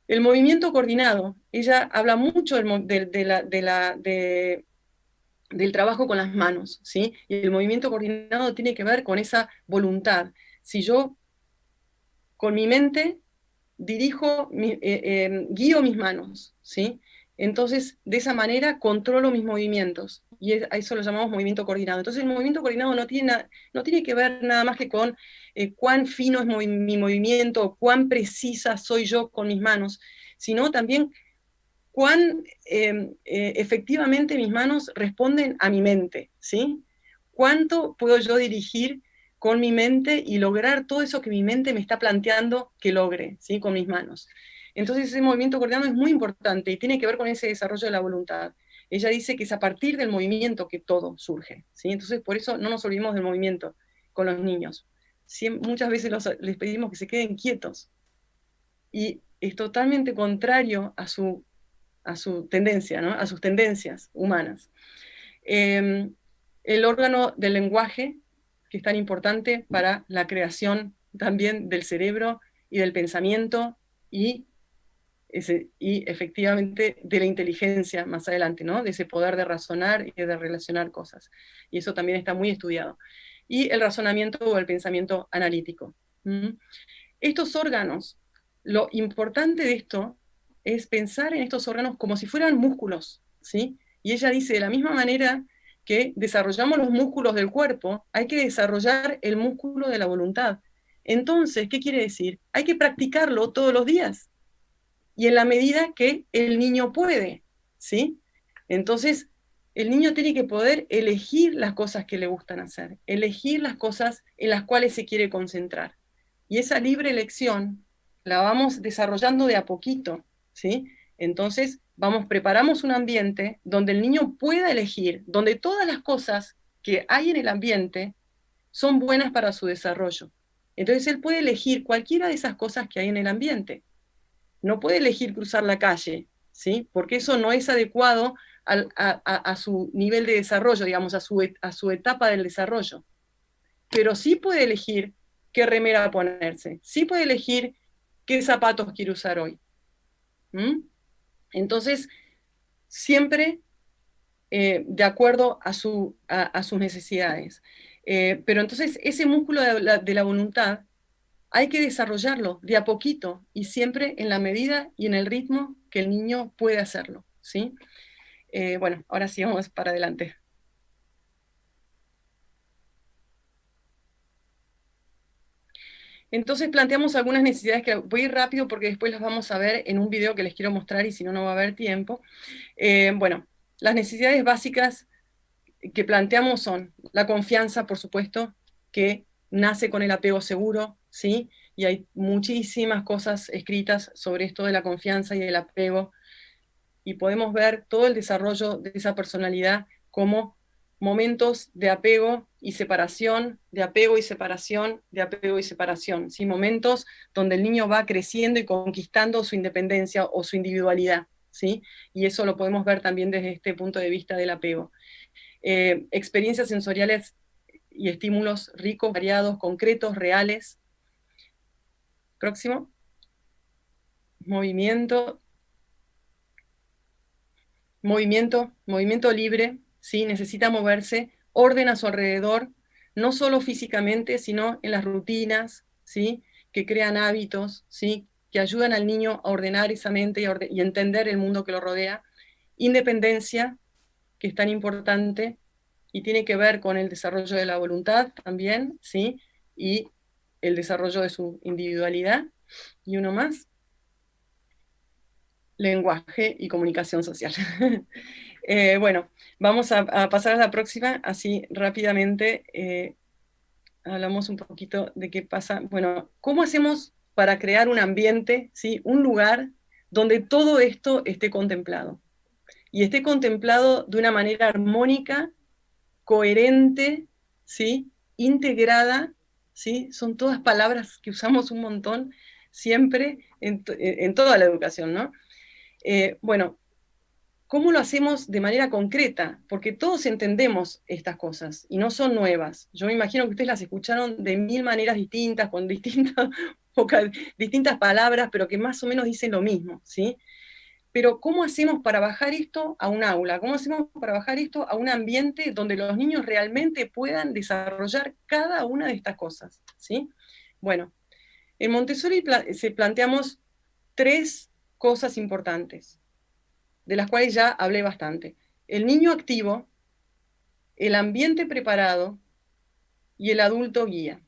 El movimiento coordinado, ella habla mucho del trabajo con las manos, ¿sí? Y el movimiento coordinado tiene que ver con esa voluntad. Si yo con mi mente guío mis manos, ¿sí? Entonces, de esa manera controlo mis movimientos, y a eso lo llamamos movimiento coordinado. Entonces, el movimiento coordinado no tiene que ver nada más que con cuán fino es mi movimiento, o cuán precisa soy yo con mis manos, sino también cuán efectivamente mis manos responden a mi mente, ¿sí? ¿Cuánto puedo yo dirigir con mi mente y lograr todo eso que mi mente me está planteando que logre, ¿sí? Con mis manos. Entonces ese movimiento coordinado es muy importante y tiene que ver con ese desarrollo de la voluntad. Ella dice que es a partir del movimiento que todo surge, ¿sí? Entonces por eso no nos olvidemos del movimiento con los niños. Muchas veces les pedimos que se queden quietos y es totalmente contrario a su tendencia, ¿no? A sus tendencias humanas. El órgano del lenguaje, que es tan importante para la creación también del cerebro y del pensamiento y efectivamente de la inteligencia más adelante, ¿no? De ese poder de razonar y de relacionar cosas. Y eso también está muy estudiado. Y el razonamiento o el pensamiento analítico. Estos órganos, lo importante de esto es pensar en estos órganos como si fueran músculos, ¿sí? Y ella dice, de la misma manera que desarrollamos los músculos del cuerpo, hay que desarrollar el músculo de la voluntad. Entonces, ¿qué quiere decir? Hay que practicarlo todos los días y en la medida que el niño puede, ¿sí? Entonces, el niño tiene que poder elegir las cosas que le gustan hacer, elegir las cosas en las cuales se quiere concentrar. Y esa libre elección la vamos desarrollando de a poquito, ¿sí? Entonces, preparamos un ambiente donde el niño pueda elegir, donde todas las cosas que hay en el ambiente son buenas para su desarrollo. Entonces, él puede elegir cualquiera de esas cosas que hay en el ambiente. No puede elegir cruzar la calle, ¿sí? Porque eso no es adecuado a su nivel de desarrollo, digamos, a su etapa del desarrollo. Pero sí puede elegir qué remera ponerse, sí puede elegir qué zapatos quiere usar hoy. ¿Mm? Entonces, siempre de acuerdo a sus necesidades. Pero entonces, ese músculo de la voluntad hay que desarrollarlo de a poquito y siempre en la medida y en el ritmo que el niño puede hacerlo, ¿sí? Bueno, ahora sí vamos para adelante. Entonces planteamos algunas necesidades que voy a ir rápido porque después las vamos a ver en un video que les quiero mostrar y si no, no va a haber tiempo. Bueno, las necesidades básicas que planteamos son la confianza, por supuesto, que nace con el apego seguro, ¿sí? Y hay muchísimas cosas escritas sobre esto de la confianza y el apego, y podemos ver todo el desarrollo de esa personalidad como momentos de apego y separación, de apego y separación, de apego y separación, ¿sí? Momentos donde el niño va creciendo y conquistando su independencia o su individualidad, ¿sí? Y eso lo podemos ver también desde este punto de vista del apego. Experiencias sensoriales y estímulos ricos, variados, concretos, reales. Próximo. Movimiento, movimiento libre, ¿sí? Necesita moverse, orden a su alrededor, no solo físicamente, sino en las rutinas, ¿sí? Que crean hábitos, ¿sí? Que ayudan al niño a ordenar esa mente y entender el mundo que lo rodea. Independencia, que es tan importante y tiene que ver con el desarrollo de la voluntad también, ¿sí? Y el desarrollo de su individualidad. Y uno más, lenguaje y comunicación social. Bueno, vamos a pasar a la próxima, así rápidamente hablamos un poquito de qué pasa. Bueno, ¿cómo hacemos para crear un ambiente, ¿sí? Un lugar donde todo esto esté contemplado? Y esté contemplado de una manera armónica, coherente, ¿sí? Integrada, ¿sí? Son todas palabras que usamos un montón siempre en toda la educación, ¿no? Bueno, ¿cómo lo hacemos de manera concreta? Porque todos entendemos estas cosas y no son nuevas. Yo me imagino que ustedes las escucharon de mil maneras distintas, con distintas palabras, pero que más o menos dicen lo mismo, ¿sí? Pero ¿cómo hacemos para bajar esto a un aula? ¿Cómo hacemos para bajar esto a un ambiente donde los niños realmente puedan desarrollar cada una de estas cosas, ¿sí? Bueno, en Montessori se planteamos tres cosas importantes, de las cuales ya hablé bastante. El niño activo, el ambiente preparado y el adulto guía,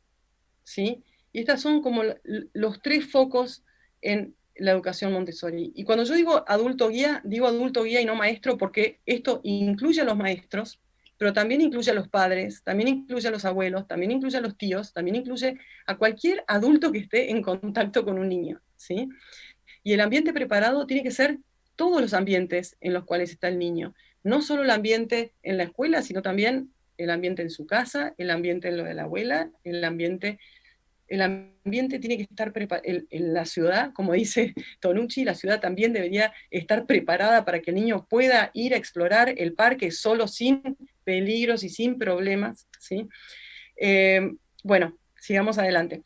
¿sí? Y estas son como los tres focos en la educación Montessori. Y cuando yo digo adulto guía y no maestro, porque esto incluye a los maestros, pero también incluye a los padres, también incluye a los abuelos, también incluye a los tíos, también incluye a cualquier adulto que esté en contacto con un niño, ¿sí? Y el ambiente preparado tiene que ser todos los ambientes en los cuales está el niño, no solo el ambiente en la escuela, sino también el ambiente en su casa, el ambiente en lo de la abuela, el ambiente tiene que estar preparado, en la ciudad, como dice Tonucci, la ciudad también debería estar preparada para que el niño pueda ir a explorar el parque solo, sin peligros y sin problemas, ¿sí? Bueno, sigamos adelante.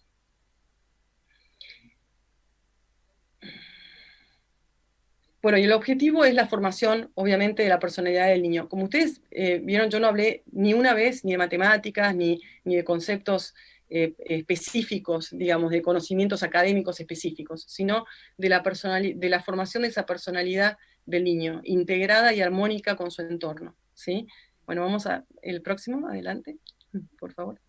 Bueno, y el objetivo es la formación, obviamente, de la personalidad del niño. Como ustedes vieron, yo no hablé ni una vez ni de matemáticas, ni de conceptos específicos, digamos, de conocimientos académicos específicos, sino de la formación de esa personalidad del niño, integrada y armónica con su entorno, ¿sí? Bueno, vamos a el próximo, adelante, por favor.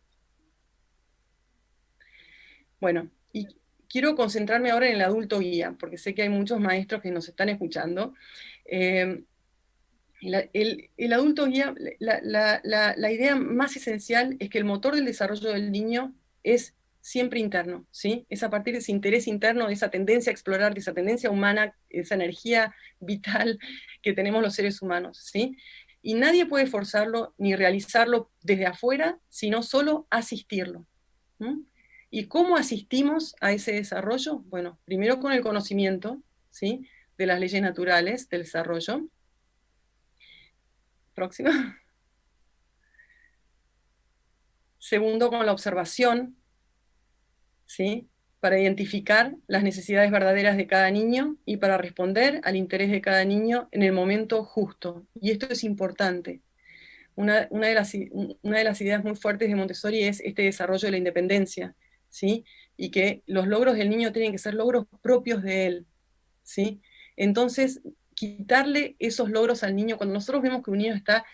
Bueno, y quiero concentrarme ahora en el adulto guía, porque sé que hay muchos maestros que nos están escuchando. Eh, el adulto guía, la idea más esencial es que el motor del desarrollo del niño es siempre interno, ¿sí? Es a partir de ese interés interno, de esa tendencia a explorar, de esa tendencia humana, esa energía vital que tenemos los seres humanos, ¿sí? Y nadie puede forzarlo ni realizarlo desde afuera, sino solo asistirlo. ¿Mm? ¿Y cómo asistimos a ese desarrollo? Bueno, primero con el conocimiento, ¿sí? De las leyes naturales del desarrollo. Próxima. Segundo, con la observación, ¿sí? Para identificar las necesidades verdaderas de cada niño y para responder al interés de cada niño en el momento justo. Y esto es importante. Una de las ideas muy fuertes de Montessori es este desarrollo de la independencia, ¿sí? Y que los logros del niño tienen que ser logros propios de él, ¿sí? Entonces, quitarle esos logros al niño, cuando nosotros vemos que un niño está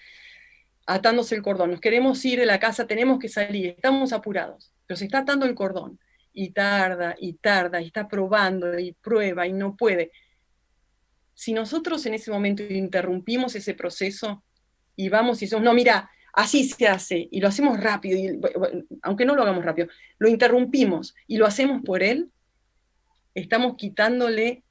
atándose el cordón, nos queremos ir de la casa, tenemos que salir, estamos apurados, pero se está atando el cordón, y tarda, y tarda, y está probando, y prueba, y no puede. Si nosotros en ese momento interrumpimos ese proceso, y vamos y decimos, no, mira, así se hace, y lo hacemos rápido, y, aunque no lo hagamos rápido, lo interrumpimos, y lo hacemos por él, estamos quitándole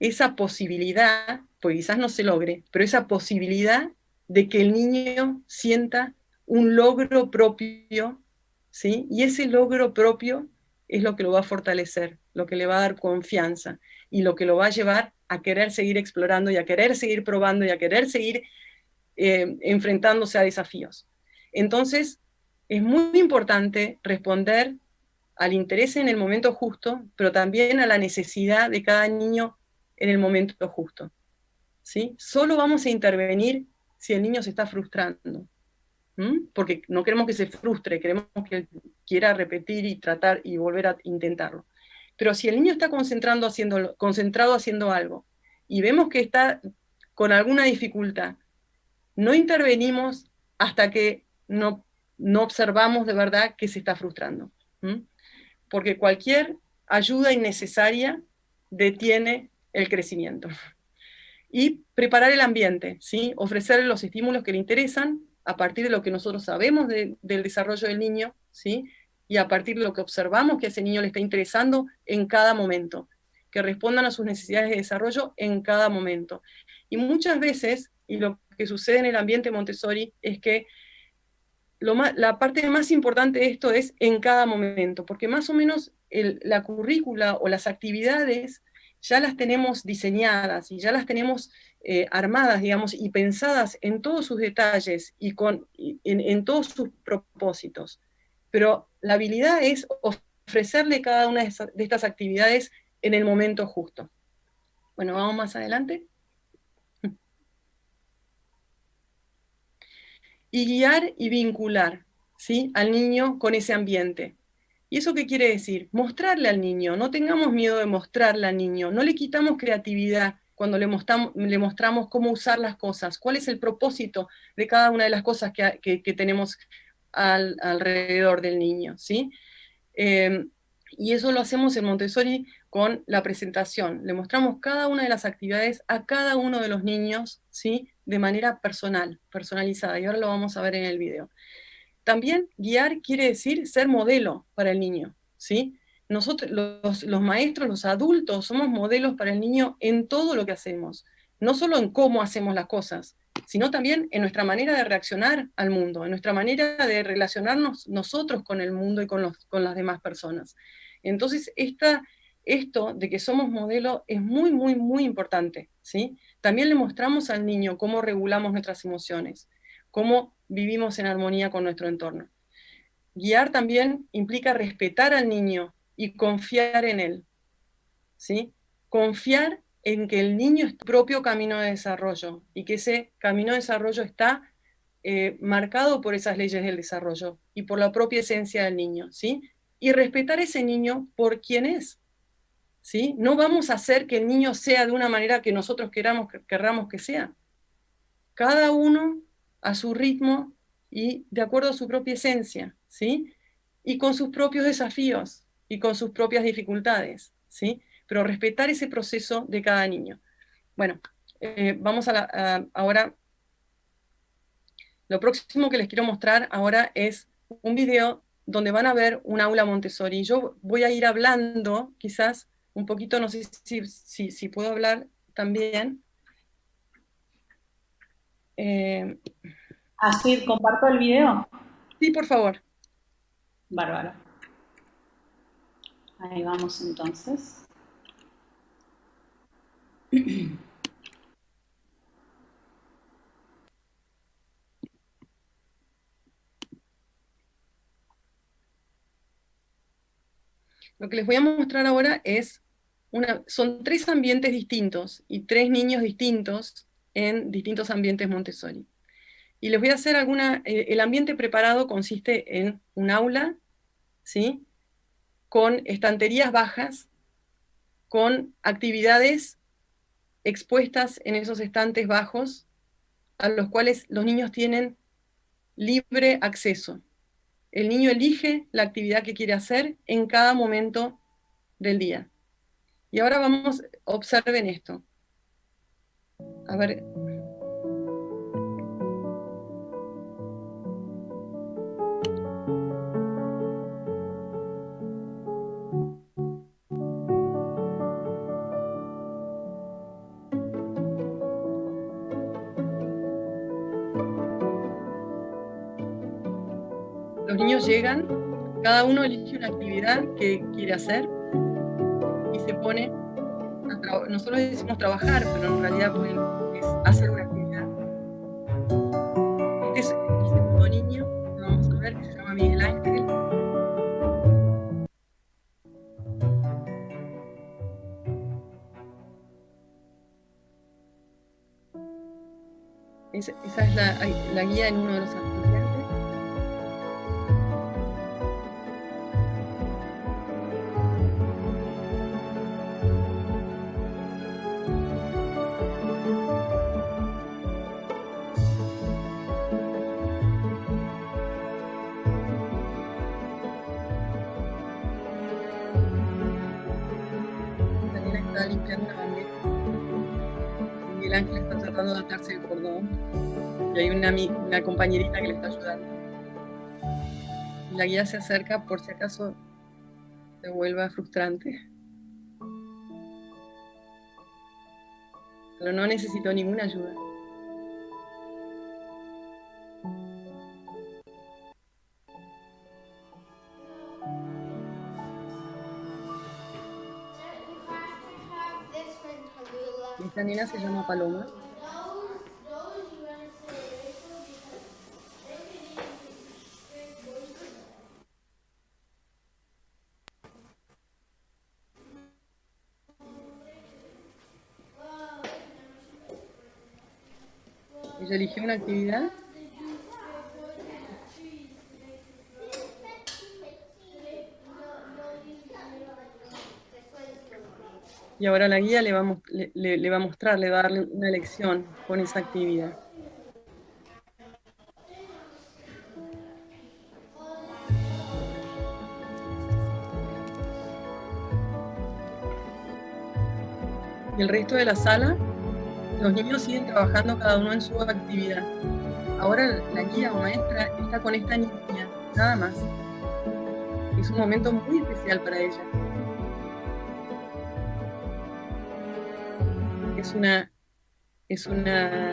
esa posibilidad, pues quizás no se logre, pero esa posibilidad de que el niño sienta un logro propio, ¿sí? Y ese logro propio es lo que lo va a fortalecer, lo que le va a dar confianza y lo que lo va a llevar a querer seguir explorando y a querer seguir probando y a querer seguir enfrentándose a desafíos. Entonces, es muy importante responder al interés en el momento justo, pero también a la necesidad de cada niño en el momento justo. ¿Sí? Solo vamos a intervenir si el niño se está frustrando. Porque no queremos que se frustre, queremos que quiera repetir y tratar y volver a intentarlo. Pero si el niño está concentrado haciendo algo y vemos que está con alguna dificultad, no intervenimos hasta que no observamos de verdad que se está frustrando. Porque cualquier ayuda innecesaria detiene el crecimiento. Y preparar el ambiente, ¿sí? Ofrecerle los estímulos que le interesan a partir de lo que nosotros sabemos del desarrollo del niño, ¿sí? Y a partir de lo que observamos que a ese niño le está interesando en cada momento, que respondan a sus necesidades de desarrollo en cada momento. Y muchas veces, y lo que sucede en el ambiente Montessori, es que la parte más importante de esto es en cada momento, porque más o menos la currícula o las actividades ya las tenemos diseñadas y ya las tenemos armadas, digamos, y pensadas en todos sus detalles y en todos sus propósitos. Pero la habilidad es ofrecerle cada una de estas actividades en el momento justo. Bueno, vamos más adelante. Y guiar y vincular, ¿sí? Al niño con ese ambiente. ¿Y eso qué quiere decir? Mostrarle al niño, no tengamos miedo de mostrarle al niño, no le quitamos creatividad cuando le mostramos cómo usar las cosas, cuál es el propósito de cada una de las cosas que tenemos alrededor del niño, ¿sí? Y eso lo hacemos en Montessori con la presentación. Le mostramos cada una de las actividades a cada uno de los niños, ¿sí? De manera personalizada, y ahora lo vamos a ver en el video. También guiar quiere decir ser modelo para el niño, ¿sí? Nosotros, los maestros, los adultos, somos modelos para el niño en todo lo que hacemos, no solo en cómo hacemos las cosas, sino también en nuestra manera de reaccionar al mundo, en nuestra manera de relacionarnos nosotros con el mundo y con las demás personas. Entonces, esto de que somos modelo es muy, muy, muy importante, ¿sí? También le mostramos al niño cómo regulamos nuestras emociones, cómo vivimos en armonía con nuestro entorno. Guiar también implica respetar al niño y confiar en él, ¿sí? Confiar en que el niño es su propio camino de desarrollo y que ese camino de desarrollo está marcado por esas leyes del desarrollo y por la propia esencia del niño, ¿sí? Y respetar a ese niño por quien es, ¿sí? No vamos a hacer que el niño sea de una manera que nosotros querramos que sea. Cada uno a su ritmo y de acuerdo a su propia esencia, ¿sí? Y con sus propios desafíos y con sus propias dificultades, ¿sí? Pero respetar ese proceso de cada niño. Bueno, vamos ahora, lo próximo que les quiero mostrar ahora es un video donde van a ver un aula Montessori. Yo voy a ir hablando, quizás, un poquito, no sé si puedo hablar también. Así, comparto el video. Sí, por favor. Bárbaro. Ahí vamos entonces. Lo que les voy a mostrar ahora son 3 ambientes distintos y 3 niños distintos en distintos ambientes Montessori. Y les voy a hacer el ambiente preparado consiste en un aula, ¿sí? Con estanterías bajas, con actividades expuestas en esos estantes bajos, a los cuales los niños tienen libre acceso. El niño elige la actividad que quiere hacer en cada momento del día. Y ahora observen esto. A ver. Los niños llegan, cada uno elige una actividad que quiere hacer y se pone nosotros decimos trabajar, pero en realidad es hacer una actividad. Este es el segundo niño que vamos a ver, que se llama Miguel Ángel. Esa es la guía en uno de los estudiantes. Está limpiando una bandeja. Miguel Ángel está tratando de atarse el cordón. Y hay una compañerita que le está ayudando. Y la guía se acerca por si acaso se vuelva frustrante. Pero no necesito ninguna ayuda. Esta nena se llama Paloma. Ella eligió una actividad. Y ahora la guía le va a mostrar, le va a darle una lección con esa actividad. Y el resto de la sala, los niños siguen trabajando cada uno en su actividad. Ahora la guía o maestra está con esta niña, nada más. Es un momento muy especial para ella. Es una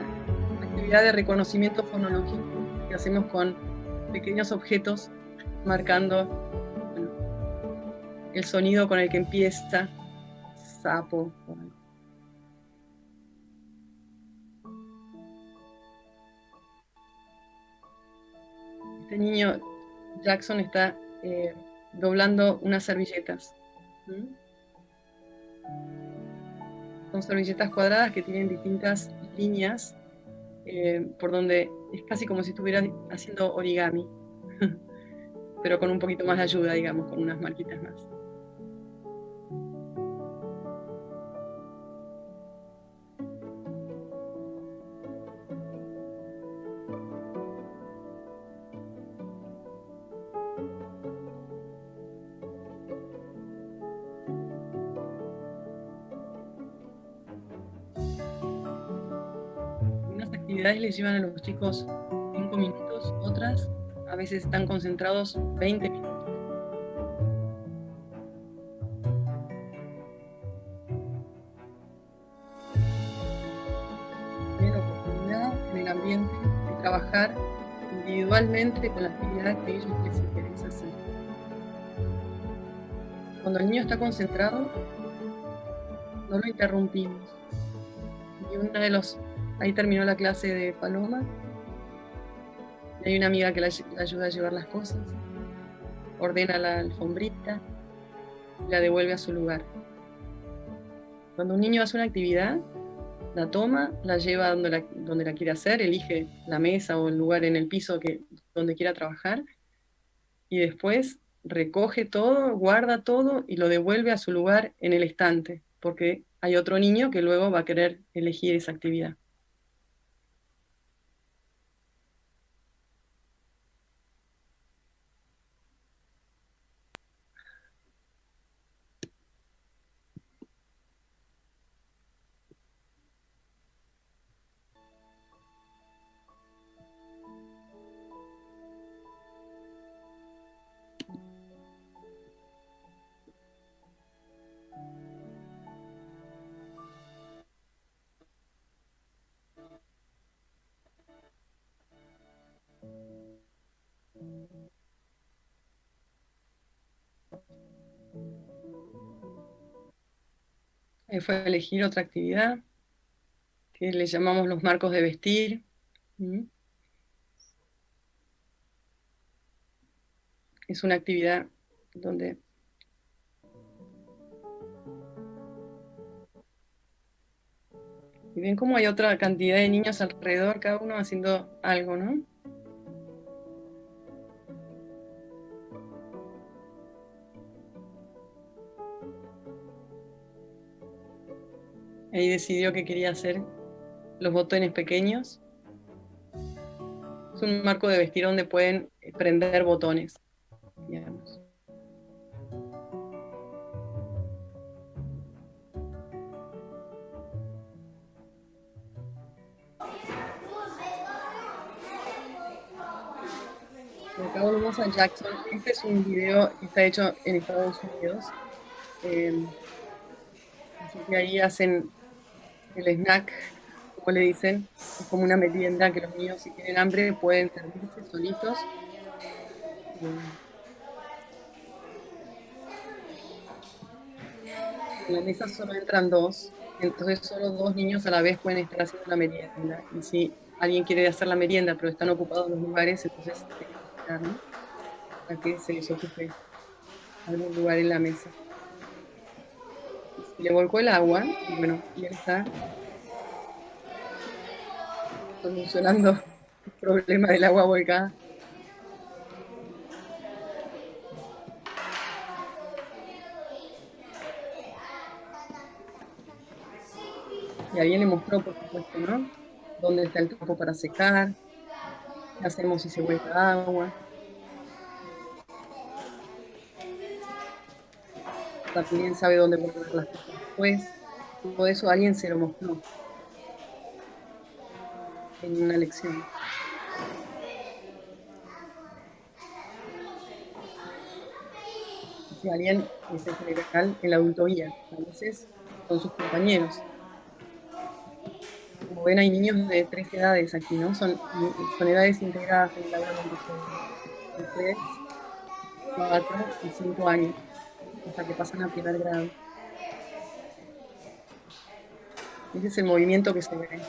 actividad de reconocimiento fonológico que hacemos con pequeños objetos marcando el sonido con el que empieza sapo. Este niño, Jackson, está doblando unas servilletas. Son servilletas cuadradas que tienen distintas líneas por donde es casi como si estuviera haciendo origami, pero con un poquito más de ayuda, digamos, con unas marquitas más. Actividades les llevan a los chicos 5 minutos, otras a veces están concentrados 20 minutos. el ambiente y trabajar individualmente con la actividad que ellos les interesa hacer. Cuando el niño está concentrado, no lo interrumpimos. Y ahí terminó la clase de Paloma. Y hay una amiga que la ayuda a llevar las cosas, ordena la alfombrita y la devuelve a su lugar. Cuando un niño hace una actividad, la toma, la lleva donde la quiere hacer, elige la mesa o el lugar en el piso donde quiera trabajar, y después recoge todo, guarda todo y lo devuelve a su lugar en el estante, porque hay otro niño que luego va a querer elegir esa actividad. Fue a elegir otra actividad que le llamamos los marcos de vestir. Es una actividad donde y ven cómo hay otra cantidad de niños alrededor, cada uno haciendo algo, ¿no? Ahí decidió que quería hacer los botones pequeños. Es un marco de vestir donde pueden prender botones, digamos. Acá volvemos a Jackson. Este es un video que está hecho en Estados Unidos. Así que ahí hacen el snack, como le dicen, es como una merienda que los niños, si tienen hambre, pueden servirse solitos. En la mesa solo entran dos, entonces solo dos niños a la vez pueden estar haciendo la merienda. Y si alguien quiere hacer la merienda, pero están ocupados los lugares, entonces tienen que esperar, ¿no? Para que se les ocupe algún lugar en la mesa. Se le volcó el agua, y bueno, y él está solucionando el problema del agua volcada. Y alguien le mostró, por supuesto, ¿no? Dónde está el trapo para secar, qué hacemos si se vuelca agua. También sabe dónde guardar las cosas después. Todo eso alguien se lo mostró en una lección. Si alguien es en general el adulto guía, a veces con sus compañeros. Como ven, hay niños de 3 edades aquí, ¿no? Son edades integradas en el aula de 3, 4 y 5 años, hasta que pasan a primer grado. Ese es el movimiento que se ve.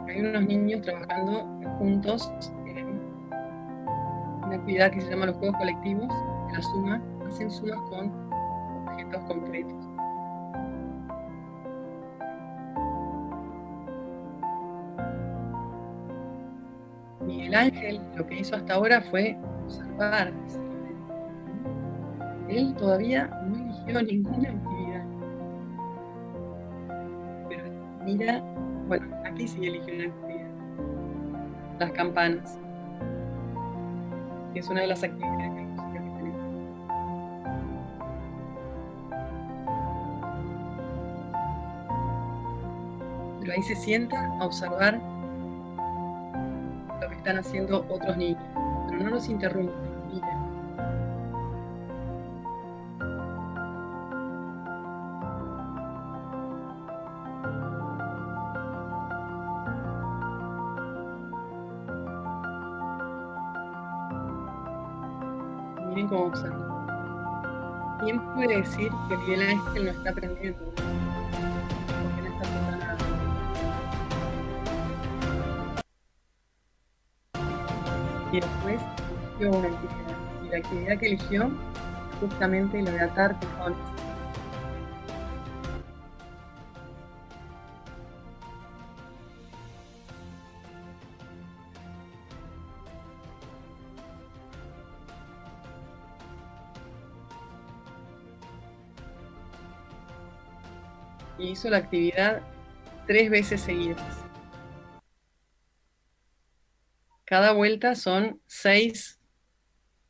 Hay unos niños trabajando juntos en una actividad que se llama los juegos colectivos, de la suma, hacen sumas con objetos concretos. Miguel Ángel lo que hizo hasta ahora fue observar. Él todavía no eligió ninguna actividad. Pero mira, bueno, aquí sí eligió una actividad. Las campanas, que es una de las actividades de música que tenemos. pero ahí se sienta a observar lo que están haciendo otros niños, pero no los interrumpe, mire. Miren cómo observa. ¿Quién puede decir que Miguel Ángel no está aprendiendo? Porque no está haciendo nada. Y después eligió una actividad. Y la actividad que eligió es justamente lo de atar tejones. Y hizo la actividad 3 veces seguidas. Cada vuelta son 6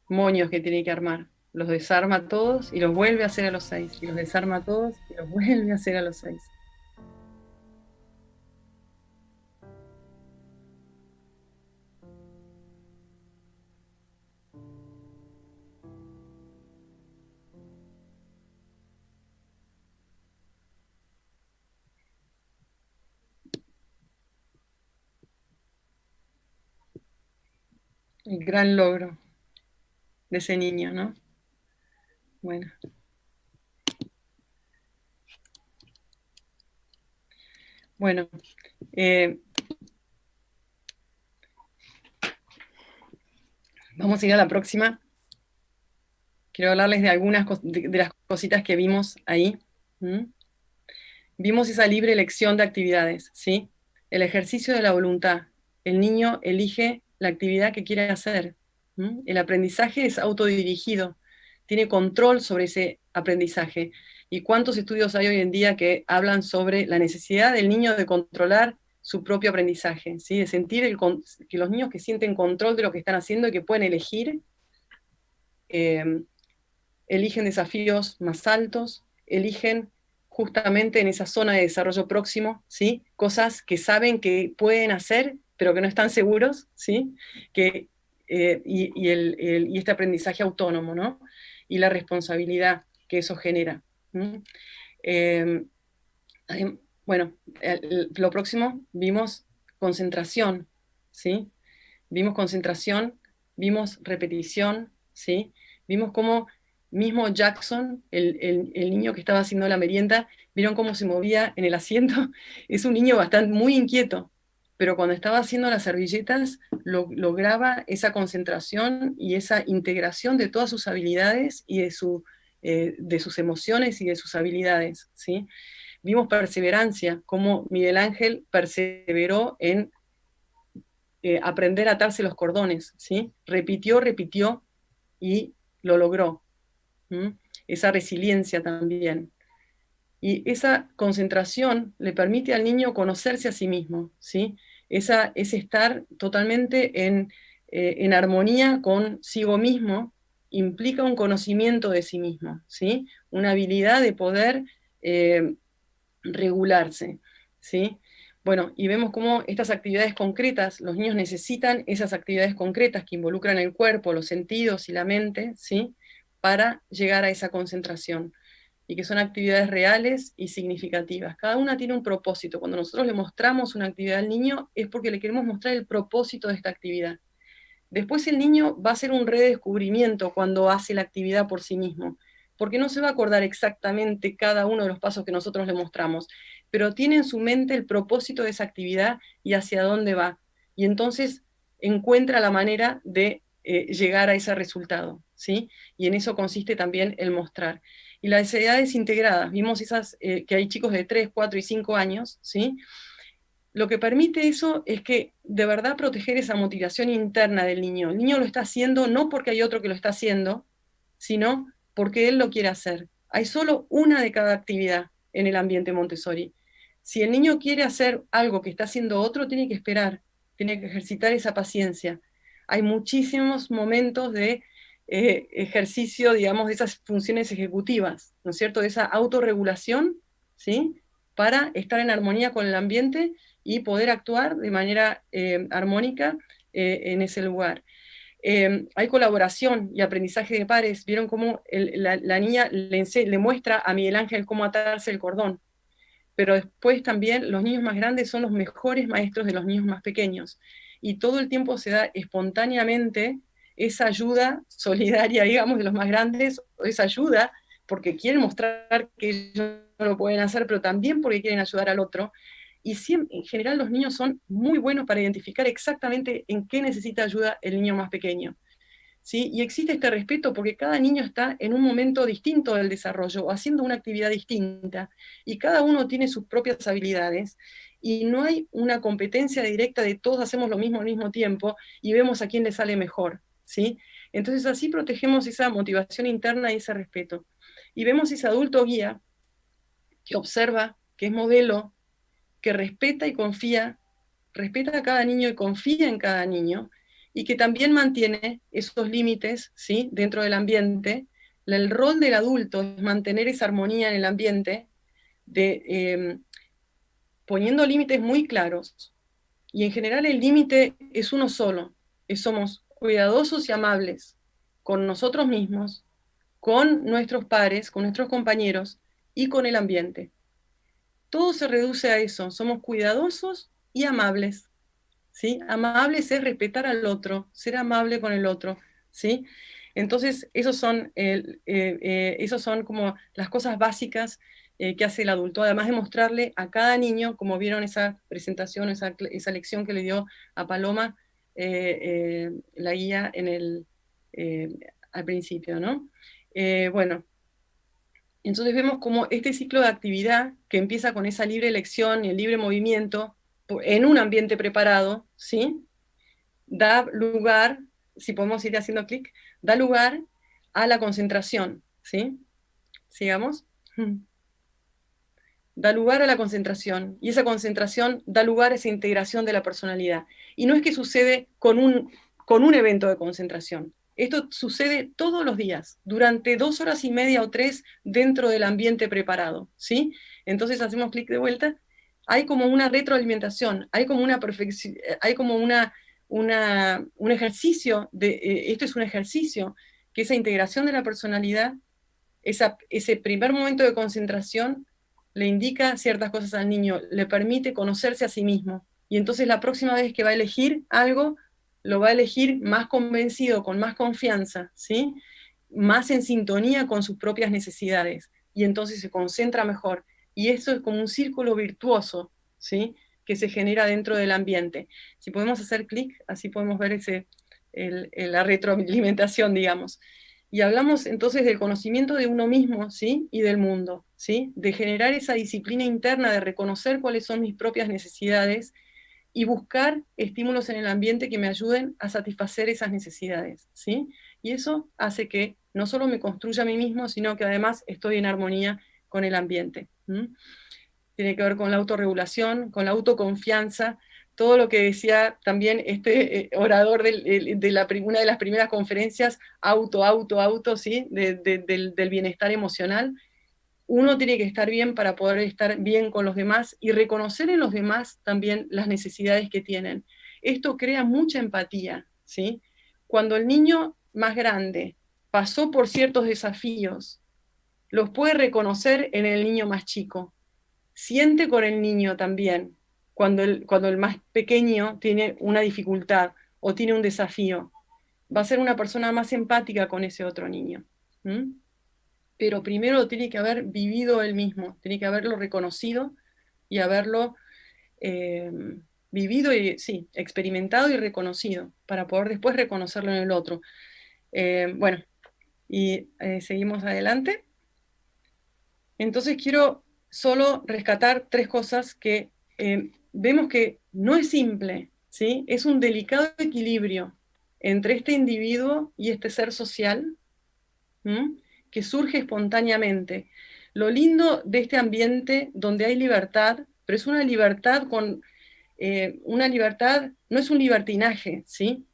moños que tiene que armar. Los desarma a todos y los vuelve a hacer a los 6. Y los desarma a todos y los vuelve a hacer a los 6. El gran logro de ese niño, ¿no? Bueno. Bueno, vamos a ir a la próxima. Quiero hablarles de algunas de las cositas que vimos ahí. Vimos esa libre elección de actividades, ¿sí? El ejercicio de la voluntad. El niño elige la actividad que quiere hacer. El aprendizaje es autodirigido, tiene control sobre ese aprendizaje. ¿Y cuántos estudios hay hoy en día que hablan sobre la necesidad del niño de controlar su propio aprendizaje, ¿sí? De sentir que los niños que sienten control de lo que están haciendo y que pueden elegir, eligen desafíos más altos, eligen justamente en esa zona de desarrollo próximo, ¿sí? Cosas que saben que pueden hacer, pero que no están seguros, ¿sí? Y este aprendizaje autónomo, ¿no? Y la responsabilidad que eso genera. Bueno, lo próximo vimos concentración, ¿sí? Vimos concentración, vimos repetición, ¿sí? Vimos cómo mismo Jackson, el niño que estaba haciendo la merienda, vieron cómo se movía en el asiento. Es un niño bastante muy inquieto, pero cuando estaba haciendo las servilletas lograba esa concentración y esa integración de todas sus habilidades y de sus emociones y de sus habilidades, ¿sí? Vimos perseverancia, cómo Miguel Ángel perseveró en aprender a atarse los cordones, ¿sí? Repitió y lo logró. Esa resiliencia también. Y esa concentración le permite al niño conocerse a sí mismo, ¿sí? Ese estar totalmente en armonía consigo mismo implica un conocimiento de sí mismo, ¿sí? Una habilidad de poder regularse, ¿sí? Bueno, y vemos cómo estas actividades concretas, los niños necesitan esas actividades concretas que involucran el cuerpo, los sentidos y la mente, ¿sí? Para llegar a esa concentración, y que son actividades reales y significativas. Cada una tiene un propósito. Cuando nosotros le mostramos una actividad al niño, es porque le queremos mostrar el propósito de esta actividad. Después el niño va a hacer un redescubrimiento cuando hace la actividad por sí mismo, porque no se va a acordar exactamente cada uno de los pasos que nosotros le mostramos, pero tiene en su mente el propósito de esa actividad y hacia dónde va. Y entonces encuentra la manera de llegar a ese resultado, ¿sí? Y en eso consiste también el mostrar. Y las edades integradas, vimos esas que hay chicos de 3, 4 y 5 años, ¿sí? Lo que permite eso es que de verdad proteger esa motivación interna del niño. El niño lo está haciendo no porque hay otro que lo está haciendo, sino porque él lo quiere hacer. Hay solo una de cada actividad en el ambiente Montessori. Si el niño quiere hacer algo que está haciendo otro, tiene que esperar, tiene que ejercitar esa paciencia. Hay muchísimos momentos de ejercicio, digamos, de esas funciones ejecutivas, ¿no es cierto? De esa autorregulación, ¿sí? para estar en armonía con el ambiente y poder actuar de manera armónica en ese lugar. Hay colaboración y aprendizaje de pares. Vieron cómo la niña le muestra a Miguel Ángel cómo atarse el cordón, pero después también los niños más grandes son los mejores maestros de los niños más pequeños, y todo el tiempo se da espontáneamente esa ayuda solidaria, digamos, de los más grandes, o esa ayuda porque quieren mostrar que ellos no lo pueden hacer, pero también porque quieren ayudar al otro. Y siempre, en general los niños son muy buenos para identificar exactamente en qué necesita ayuda el niño más pequeño, ¿sí? Y existe este respeto porque cada niño está en un momento distinto del desarrollo, o haciendo una actividad distinta, y cada uno tiene sus propias habilidades, y no hay una competencia directa de todos hacemos lo mismo al mismo tiempo y vemos a quién le sale mejor, ¿sí? Entonces así protegemos esa motivación interna y ese respeto. Y vemos ese adulto guía que observa, que es modelo, que respeta y confía, respeta a cada niño y confía en cada niño, y que también mantiene esos límites, ¿sí?, dentro del ambiente. El rol del adulto es mantener esa armonía en el ambiente, poniendo límites muy claros. Y en general el límite es uno solo, somos cuidadosos y amables con nosotros mismos, con nuestros pares, con nuestros compañeros y con el ambiente. Todo se reduce a eso, somos cuidadosos y amables, ¿sí? Amables es respetar al otro, ser amable con el otro, ¿sí? Entonces, esos son como las cosas básicas que hace el adulto, además de mostrarle a cada niño, como vieron esa presentación, esa lección que le dio a Paloma, la guía al principio, ¿no? Bueno, entonces vemos como este ciclo de actividad que empieza con esa libre elección y el libre movimiento en un ambiente preparado, ¿sí?, da lugar, si podemos ir haciendo clic, da lugar a la concentración, ¿sí? Sigamos. Da lugar a la concentración, y esa concentración da lugar a esa integración de la personalidad. Y no es que sucede con un evento de concentración. Esto sucede todos los días, durante 2 horas y media o 3 dentro del ambiente preparado, ¿sí? Entonces hacemos clic de vuelta, hay como una retroalimentación, hay como una perfección, hay como un ejercicio, esto es un ejercicio, que esa integración de la personalidad, ese primer momento de concentración, le indica ciertas cosas al niño, le permite conocerse a sí mismo, y entonces la próxima vez que va a elegir algo, lo va a elegir más convencido, con más confianza, ¿sí?, más en sintonía con sus propias necesidades, y entonces se concentra mejor, y eso es como un círculo virtuoso, ¿sí?, que se genera dentro del ambiente. Si podemos hacer clic, así podemos ver la retroalimentación, digamos. Y hablamos entonces del conocimiento de uno mismo, ¿sí?, y del mundo, ¿sí?, de generar esa disciplina interna, de reconocer cuáles son mis propias necesidades y buscar estímulos en el ambiente que me ayuden a satisfacer esas necesidades, ¿sí? Y eso hace que no solo me construya a mí mismo, sino que además estoy en armonía con el ambiente. Tiene que ver con la autorregulación, con la autoconfianza, todo lo que decía también este orador una de las primeras conferencias, auto, ¿sí?, del bienestar emocional. Uno tiene que estar bien para poder estar bien con los demás y reconocer en los demás también las necesidades que tienen. Esto crea mucha empatía, ¿sí? Cuando el niño más grande pasó por ciertos desafíos, los puede reconocer en el niño más chico. Siente con el niño también, cuando el más pequeño tiene una dificultad o tiene un desafío. Va a ser una persona más empática con ese otro niño. Pero primero tiene que haber vivido él mismo, tiene que haberlo reconocido y haberlo vivido y, sí, experimentado y reconocido, para poder después reconocerlo en el otro. Bueno, y seguimos adelante. Entonces quiero solo rescatar 3 cosas que vemos que no es simple, ¿sí? Es un delicado equilibrio entre este individuo y este ser social, que surge espontáneamente. Lo lindo de este ambiente donde hay libertad, pero es una libertad no es un libertinaje, ¿sí?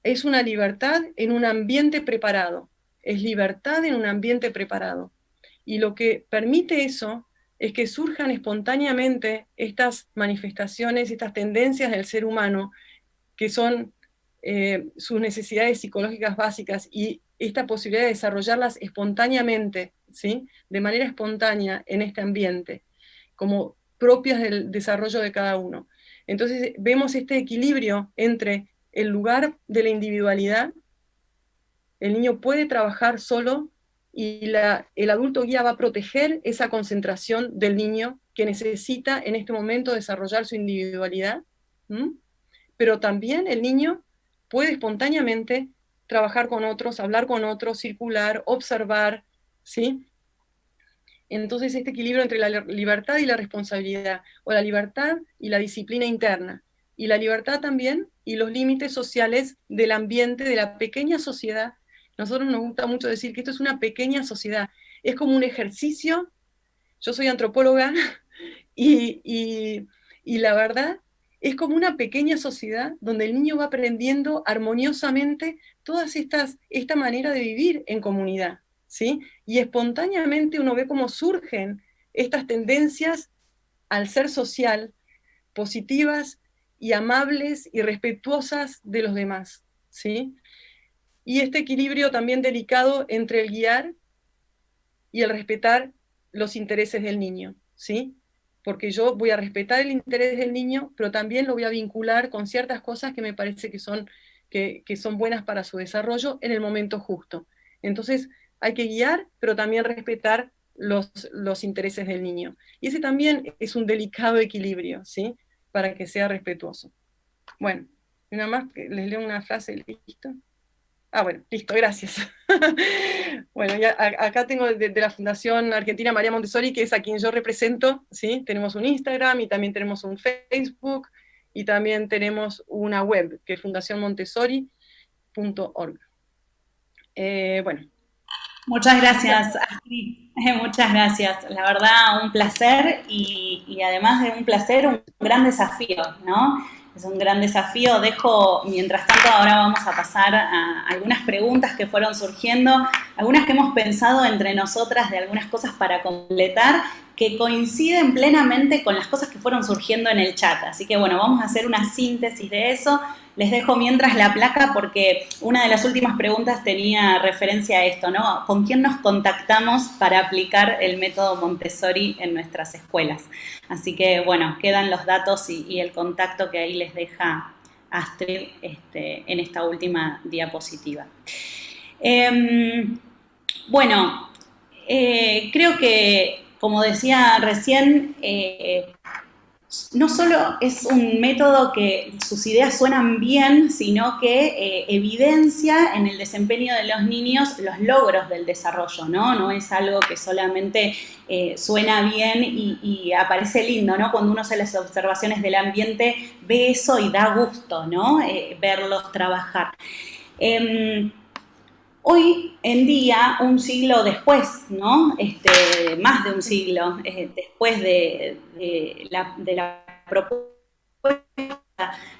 Es una libertad en un ambiente preparado, es libertad en un ambiente preparado. Y lo que permite eso es que surjan espontáneamente estas manifestaciones, estas tendencias del ser humano, que son sus necesidades psicológicas básicas, y esta posibilidad de desarrollarlas espontáneamente, ¿sí? De manera espontánea en este ambiente, como propias del desarrollo de cada uno. Entonces vemos este equilibrio entre el lugar de la individualidad, el niño puede trabajar solo, y el adulto guía va a proteger esa concentración del niño que necesita en este momento desarrollar su individualidad, ¿m? Pero también el niño puede espontáneamente trabajar con otros, hablar con otros, circular, observar, ¿sí? Entonces este equilibrio entre la libertad y la responsabilidad, o la libertad y la disciplina interna, y la libertad también y los límites sociales del ambiente, de la pequeña sociedad. Nosotros nos gusta mucho decir que esto es una pequeña sociedad, es como un ejercicio. Yo soy antropóloga y la verdad es como una pequeña sociedad donde el niño va aprendiendo armoniosamente esta manera de vivir en comunidad, ¿sí? Y espontáneamente uno ve cómo surgen estas tendencias al ser social, positivas y amables y respetuosas de los demás, ¿sí? Y este equilibrio también delicado entre el guiar y el respetar los intereses del niño, ¿sí? Porque yo voy a respetar el interés del niño, pero también lo voy a vincular con ciertas cosas que me parece que son buenas para su desarrollo en el momento justo. Entonces hay que guiar, pero también respetar los intereses del niño. Y ese también es un delicado equilibrio, ¿sí? Para que sea respetuoso. Bueno, y nada más les leo una frase, ¿listo? Ah, bueno, listo, gracias. Bueno, ya acá tengo de la Fundación Argentina María Montessori, que es a quien yo represento, ¿sí? Tenemos un Instagram y también tenemos un Facebook y también tenemos una web, que es fundacionmontessori.org. Bueno. Muchas gracias, Astrid. Muchas gracias. La verdad, un placer y además de un placer, un gran desafío, ¿no? Es un gran desafío. Dejo, mientras tanto, ahora vamos a pasar a algunas preguntas que fueron surgiendo, algunas que hemos pensado entre nosotras de algunas cosas para completar, que coinciden plenamente con las cosas que fueron surgiendo en el chat. Así que, bueno, vamos a hacer una síntesis de eso. Les dejo mientras la placa porque una de las últimas preguntas tenía referencia a esto, ¿no? ¿Con quién nos contactamos para aplicar el método Montessori en nuestras escuelas? Así que, bueno, quedan los datos y el contacto que ahí les deja Astrid en esta última diapositiva. Bueno, creo que, como decía recién, no solo es un método que sus ideas suenan bien, sino que evidencia en el desempeño de los niños los logros del desarrollo, ¿no? No es algo que solamente suena bien y aparece lindo, ¿no? Cuando uno hace las observaciones del ambiente, ve eso y da gusto, ¿no? Verlos trabajar. Hoy en día, un siglo después, ¿no? Más de un siglo después de la propuesta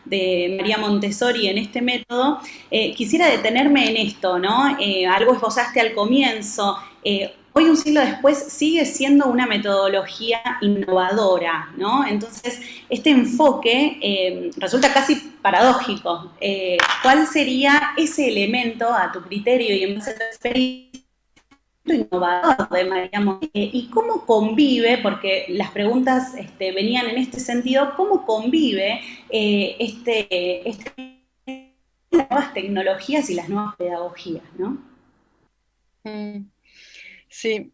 de María Montessori en este método, quisiera detenerme en esto, ¿no? Algo esbozaste al comienzo. Hoy, un siglo después, sigue siendo una metodología innovadora, ¿no? Entonces, este enfoque resulta casi paradójico. ¿Cuál sería ese elemento, a tu criterio y en base a tu experiencia, innovador de María Montessori? ¿Y cómo convive, porque las preguntas venían en este sentido, cómo convive las nuevas tecnologías y las nuevas pedagogías, ¿no? Sí,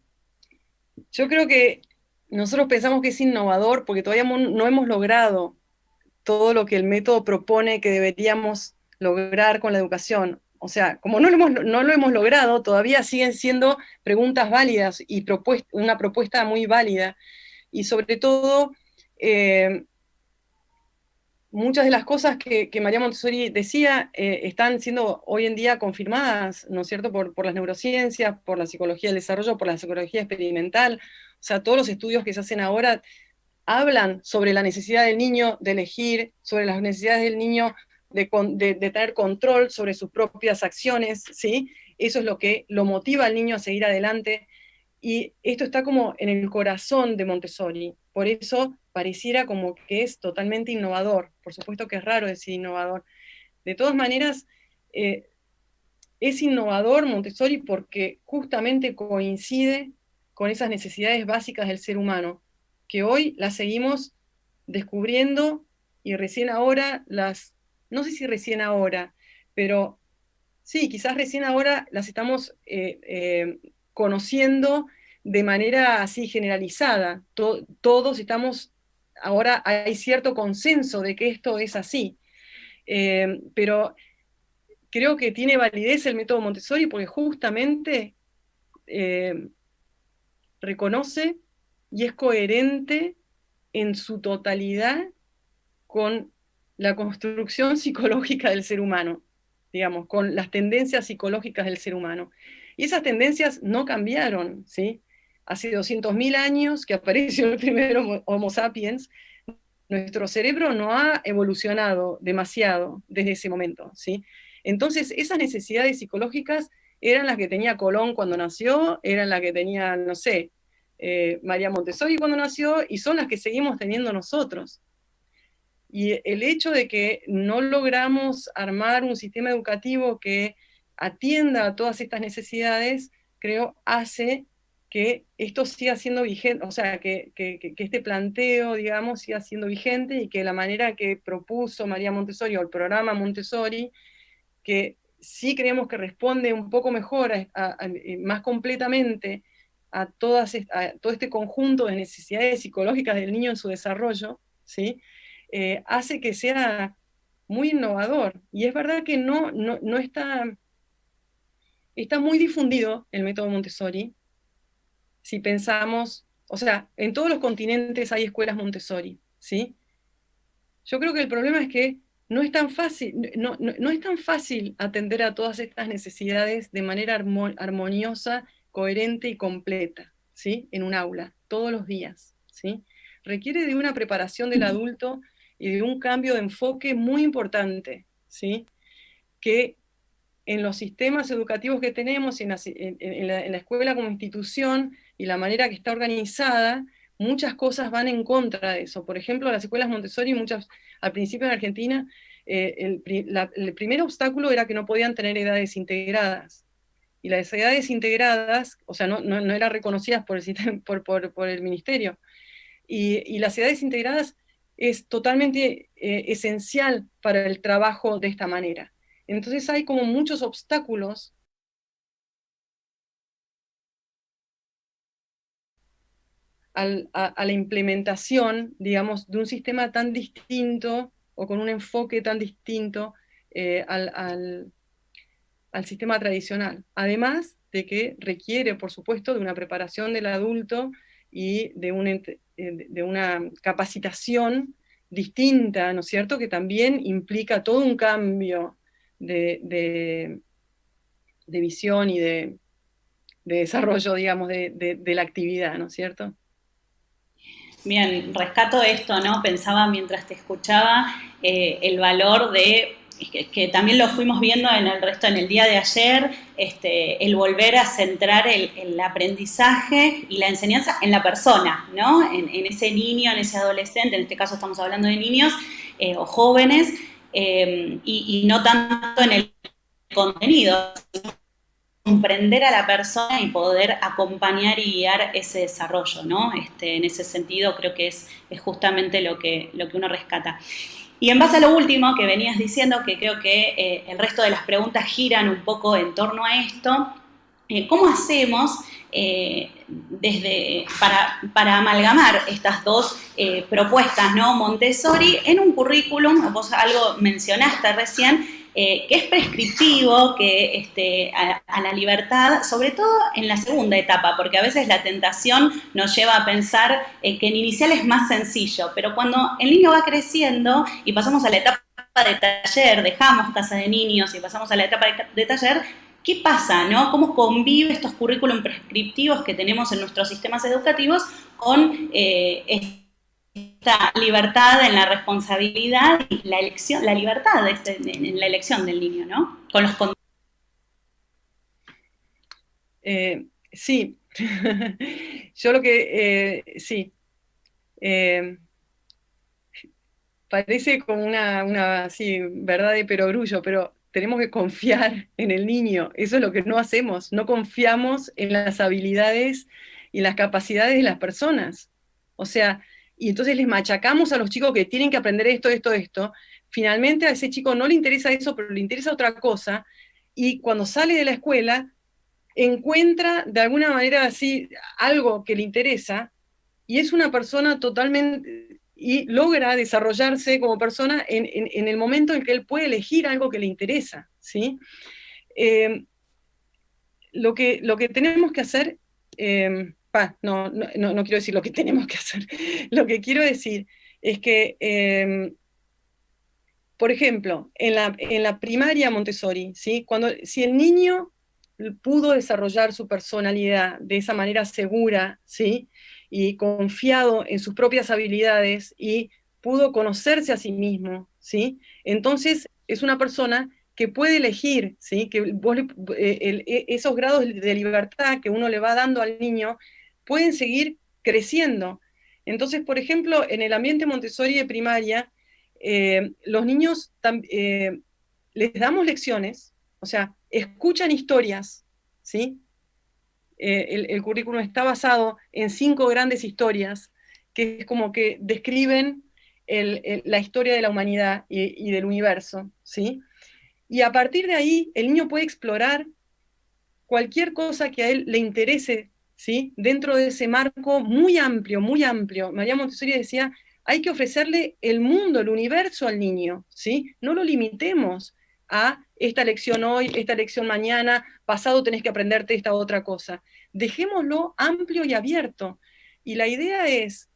yo creo que nosotros pensamos que es innovador porque todavía no hemos logrado todo lo que el método propone que deberíamos lograr con la educación. O sea, como no lo hemos logrado, todavía siguen siendo preguntas válidas y una propuesta muy válida. Y sobre todo, muchas de las cosas que María Montessori decía están siendo hoy en día confirmadas, ¿no es cierto?, por las neurociencias, por la psicología del desarrollo, por la psicología experimental. O sea, todos los estudios que se hacen ahora hablan sobre la necesidad del niño de elegir, sobre las necesidades del niño de tener control sobre sus propias acciones, ¿sí? Eso es lo que lo motiva al niño a seguir adelante. Y esto está como en el corazón de Montessori, por eso pareciera como que es totalmente innovador. Por supuesto que es raro decir innovador. De todas maneras, es innovador Montessori porque justamente coincide con esas necesidades básicas del ser humano, que hoy las seguimos descubriendo y recién ahora no sé si recién ahora, pero sí, quizás recién ahora las estamos conociendo de manera así generalizada. Todos estamos, ahora hay cierto consenso de que esto es así. Pero creo que tiene validez el método Montessori porque justamente eh, reconoce y es coherente en su totalidad con la construcción psicológica del ser humano, digamos, con las tendencias psicológicas del ser humano. Y esas tendencias no cambiaron, ¿sí? Hace 200.000 años que apareció el primer Homo sapiens, nuestro cerebro no ha evolucionado demasiado desde ese momento, ¿sí? Entonces, esas necesidades psicológicas eran las que tenía Colón cuando nació, eran las que tenía, no sé, María Montessori cuando nació, y son las que seguimos teniendo nosotros. Y el hecho de que no logramos armar un sistema educativo que atienda a todas estas necesidades, creo, hace que esto siga siendo vigente, o sea, que este planteo, digamos, siga siendo vigente y que la manera que propuso María Montessori o el programa Montessori, que sí creemos que responde un poco mejor, más completamente a todo este conjunto de necesidades psicológicas del niño en su desarrollo, ¿sí? Hace que sea muy innovador. Y es verdad que no está muy difundido el método Montessori, si pensamos, o sea, en todos los continentes hay escuelas Montessori, ¿sí? Yo creo que el problema es que no es tan fácil, no es tan fácil atender a todas estas necesidades de manera armoniosa, coherente y completa, ¿sí? En un aula, todos los días, ¿sí? Requiere de una preparación del adulto y de un cambio de enfoque muy importante, ¿sí? Que en los sistemas educativos que tenemos, en la escuela como institución y la manera que está organizada, muchas cosas van en contra de eso. Por ejemplo, las escuelas Montessori, al principio en Argentina, el primer obstáculo era que no podían tener edades integradas. Y las edades integradas, o sea, no eran reconocidas por el, sistema, por el ministerio. Y las edades integradas es totalmente esencial para el trabajo de esta manera. Entonces hay como muchos obstáculos a la implementación, digamos, de un sistema tan distinto o con un enfoque tan distinto al sistema tradicional. Además de que requiere, por supuesto, de una preparación del adulto y de una capacitación distinta, ¿no es cierto?, que también implica todo un cambio de visión y de desarrollo, digamos, de la actividad, ¿no es cierto? Bien, rescato esto, ¿no? Pensaba mientras te escuchaba el valor de, que también lo fuimos viendo en el resto, en el día de ayer, el volver a centrar el aprendizaje y la enseñanza en la persona, ¿no? En ese niño, en ese adolescente, en este caso estamos hablando de niños o jóvenes, y no tanto en el contenido, comprender a la persona y poder acompañar y guiar ese desarrollo, ¿no? En ese sentido creo que es justamente lo que uno rescata. Y en base a lo último que venías diciendo, que creo que el resto de las preguntas giran un poco en torno a esto, ¿cómo hacemos para amalgamar estas dos propuestas, ¿no? Montessori en un currículum? Vos algo mencionaste recién, que es prescriptivo, que a la libertad, sobre todo en la segunda etapa, porque a veces la tentación nos lleva a pensar que en inicial es más sencillo, pero cuando el niño va creciendo y pasamos a la etapa de taller, dejamos casa de niños y pasamos a la etapa de taller, ¿qué pasa, no? ¿Cómo convive estos currículum prescriptivos que tenemos en nuestros sistemas educativos con esta libertad en la responsabilidad y la elección, la libertad en la elección del niño, ¿no? Con los Sí, Yo lo que, sí, eh, parece como una así, verdad de perogrullo, pero tenemos que confiar en el niño. Eso es lo que no hacemos. No confiamos en las habilidades y las capacidades de las personas. O sea, y entonces les machacamos a los chicos que tienen que aprender esto, esto, esto. Finalmente a ese chico no le interesa eso, pero le interesa otra cosa. Y cuando sale de la escuela, encuentra de alguna manera así algo que le interesa y es una persona totalmente, y logra desarrollarse como persona en el momento en que él puede elegir algo que le interesa, ¿sí? Eh, lo que tenemos que hacer, no quiero decir lo que tenemos que hacer, lo que quiero decir es que, por ejemplo, en la primaria Montessori, ¿sí? Si el niño pudo desarrollar su personalidad de esa manera segura, ¿sí? Y confiado en sus propias habilidades y pudo conocerse a sí mismo, ¿sí? Entonces es una persona que puede elegir, ¿sí? Que esos grados de libertad que uno le va dando al niño pueden seguir creciendo. Entonces, por ejemplo, en el ambiente Montessori de primaria, los niños les damos lecciones, o sea, escuchan historias, ¿sí? El currículum está basado en 5 grandes historias que es como que describen la historia de la humanidad y del universo, ¿sí? Y a partir de ahí, el niño puede explorar cualquier cosa que a él le interese, ¿sí? Dentro de ese marco muy amplio, muy amplio. María Montessori decía, hay que ofrecerle el mundo, el universo al niño, ¿sí? No lo limitemos a esta lección hoy, esta lección mañana, pasado tenés que aprenderte esta otra cosa. Dejémoslo amplio y abierto. Y la idea es,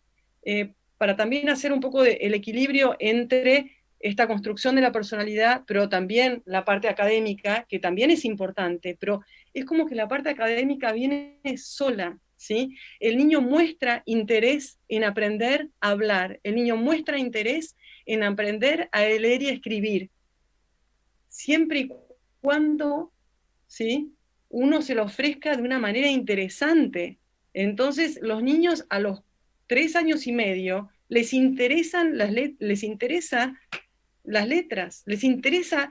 para también hacer un poco el equilibrio entre esta construcción de la personalidad, pero también la parte académica, que también es importante, pero es como que la parte académica viene sola, ¿sí? El niño muestra interés en aprender a hablar, el niño muestra interés en aprender a leer y a escribir, siempre y cuando, ¿sí? Uno se lo ofrezca de una manera interesante. Entonces, los niños a los 3 años y medio les interesa las letras, les interesa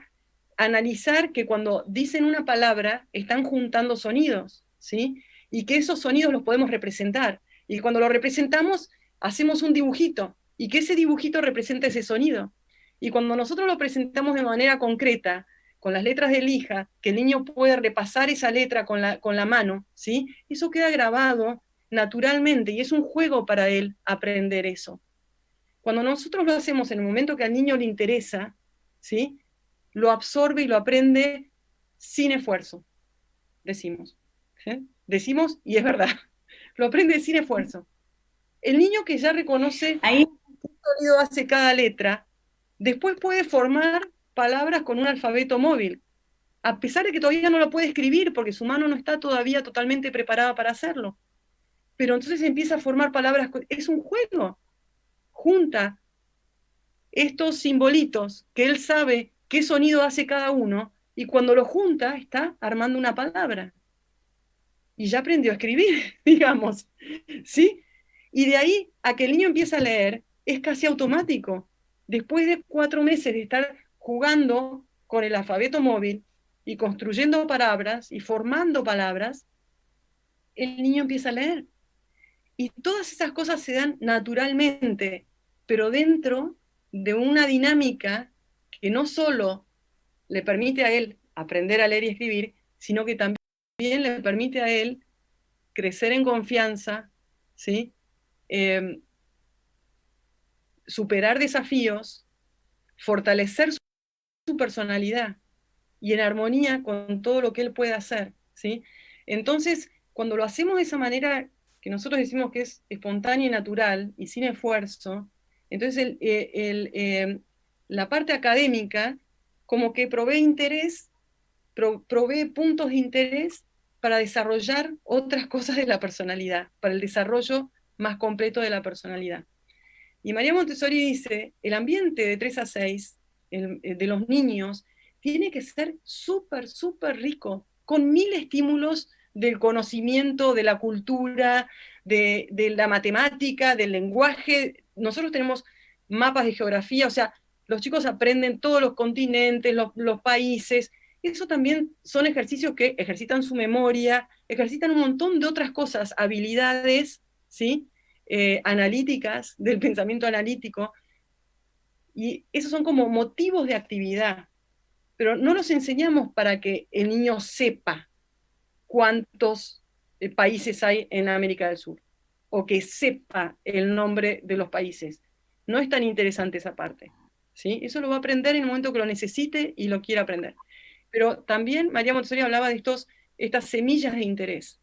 analizar que cuando dicen una palabra están juntando sonidos, ¿sí? Y que esos sonidos los podemos representar. Y cuando lo representamos, hacemos un dibujito, y que ese dibujito representa ese sonido. Y cuando nosotros lo presentamos de manera concreta, con las letras de lija, que el niño puede repasar esa letra con la mano, ¿sí? Eso queda grabado naturalmente, y es un juego para él aprender eso. Cuando nosotros lo hacemos en el momento que al niño le interesa, ¿sí? Lo absorbe y lo aprende sin esfuerzo, decimos. ¿Sí? Decimos, y es verdad, lo aprende sin esfuerzo. El niño que ya reconoce Ahí, qué sonido hace cada letra, después puede formar palabras con un alfabeto móvil, a pesar de que todavía no lo puede escribir porque su mano no está todavía totalmente preparada para hacerlo. Pero entonces empieza a formar palabras, es un juego, junta estos simbolitos que él sabe qué sonido hace cada uno, y cuando lo junta está armando una palabra. Y ya aprendió a escribir, digamos, ¿sí? Y de ahí a que el niño empieza a leer, es casi automático. Después de 4 meses de estar jugando con el alfabeto móvil y construyendo palabras y formando palabras, el niño empieza a leer. Y todas esas cosas se dan naturalmente, pero dentro de una dinámica que no solo le permite a él aprender a leer y escribir, sino que también le permite a él crecer en confianza, ¿sí? Eh, superar desafíos, fortalecer su personalidad y en armonía con todo lo que él puede hacer, ¿sí? Entonces, cuando lo hacemos de esa manera que nosotros decimos que es espontánea y natural y sin esfuerzo, entonces la parte académica como que provee interés, provee puntos de interés para desarrollar otras cosas de la personalidad, para el desarrollo más completo de la personalidad. Y María Montessori dice, el ambiente de 3 a 6 de los niños tiene que ser súper, súper rico, con 1000 estímulos del conocimiento, de la cultura, de la matemática, del lenguaje. Nosotros tenemos mapas de geografía, o sea, los chicos aprenden todos los continentes, los países. Eso también son ejercicios que ejercitan su memoria, ejercitan un montón de otras cosas, habilidades, ¿sí? Analíticas, del pensamiento analítico, y esos son como motivos de actividad, pero no los enseñamos para que el niño sepa cuántos países hay en América del Sur, o que sepa el nombre de los países. No es tan interesante esa parte, ¿sí? Eso lo va a aprender en el momento que lo necesite y lo quiera aprender. Pero también María Montessori hablaba de estas semillas de interés,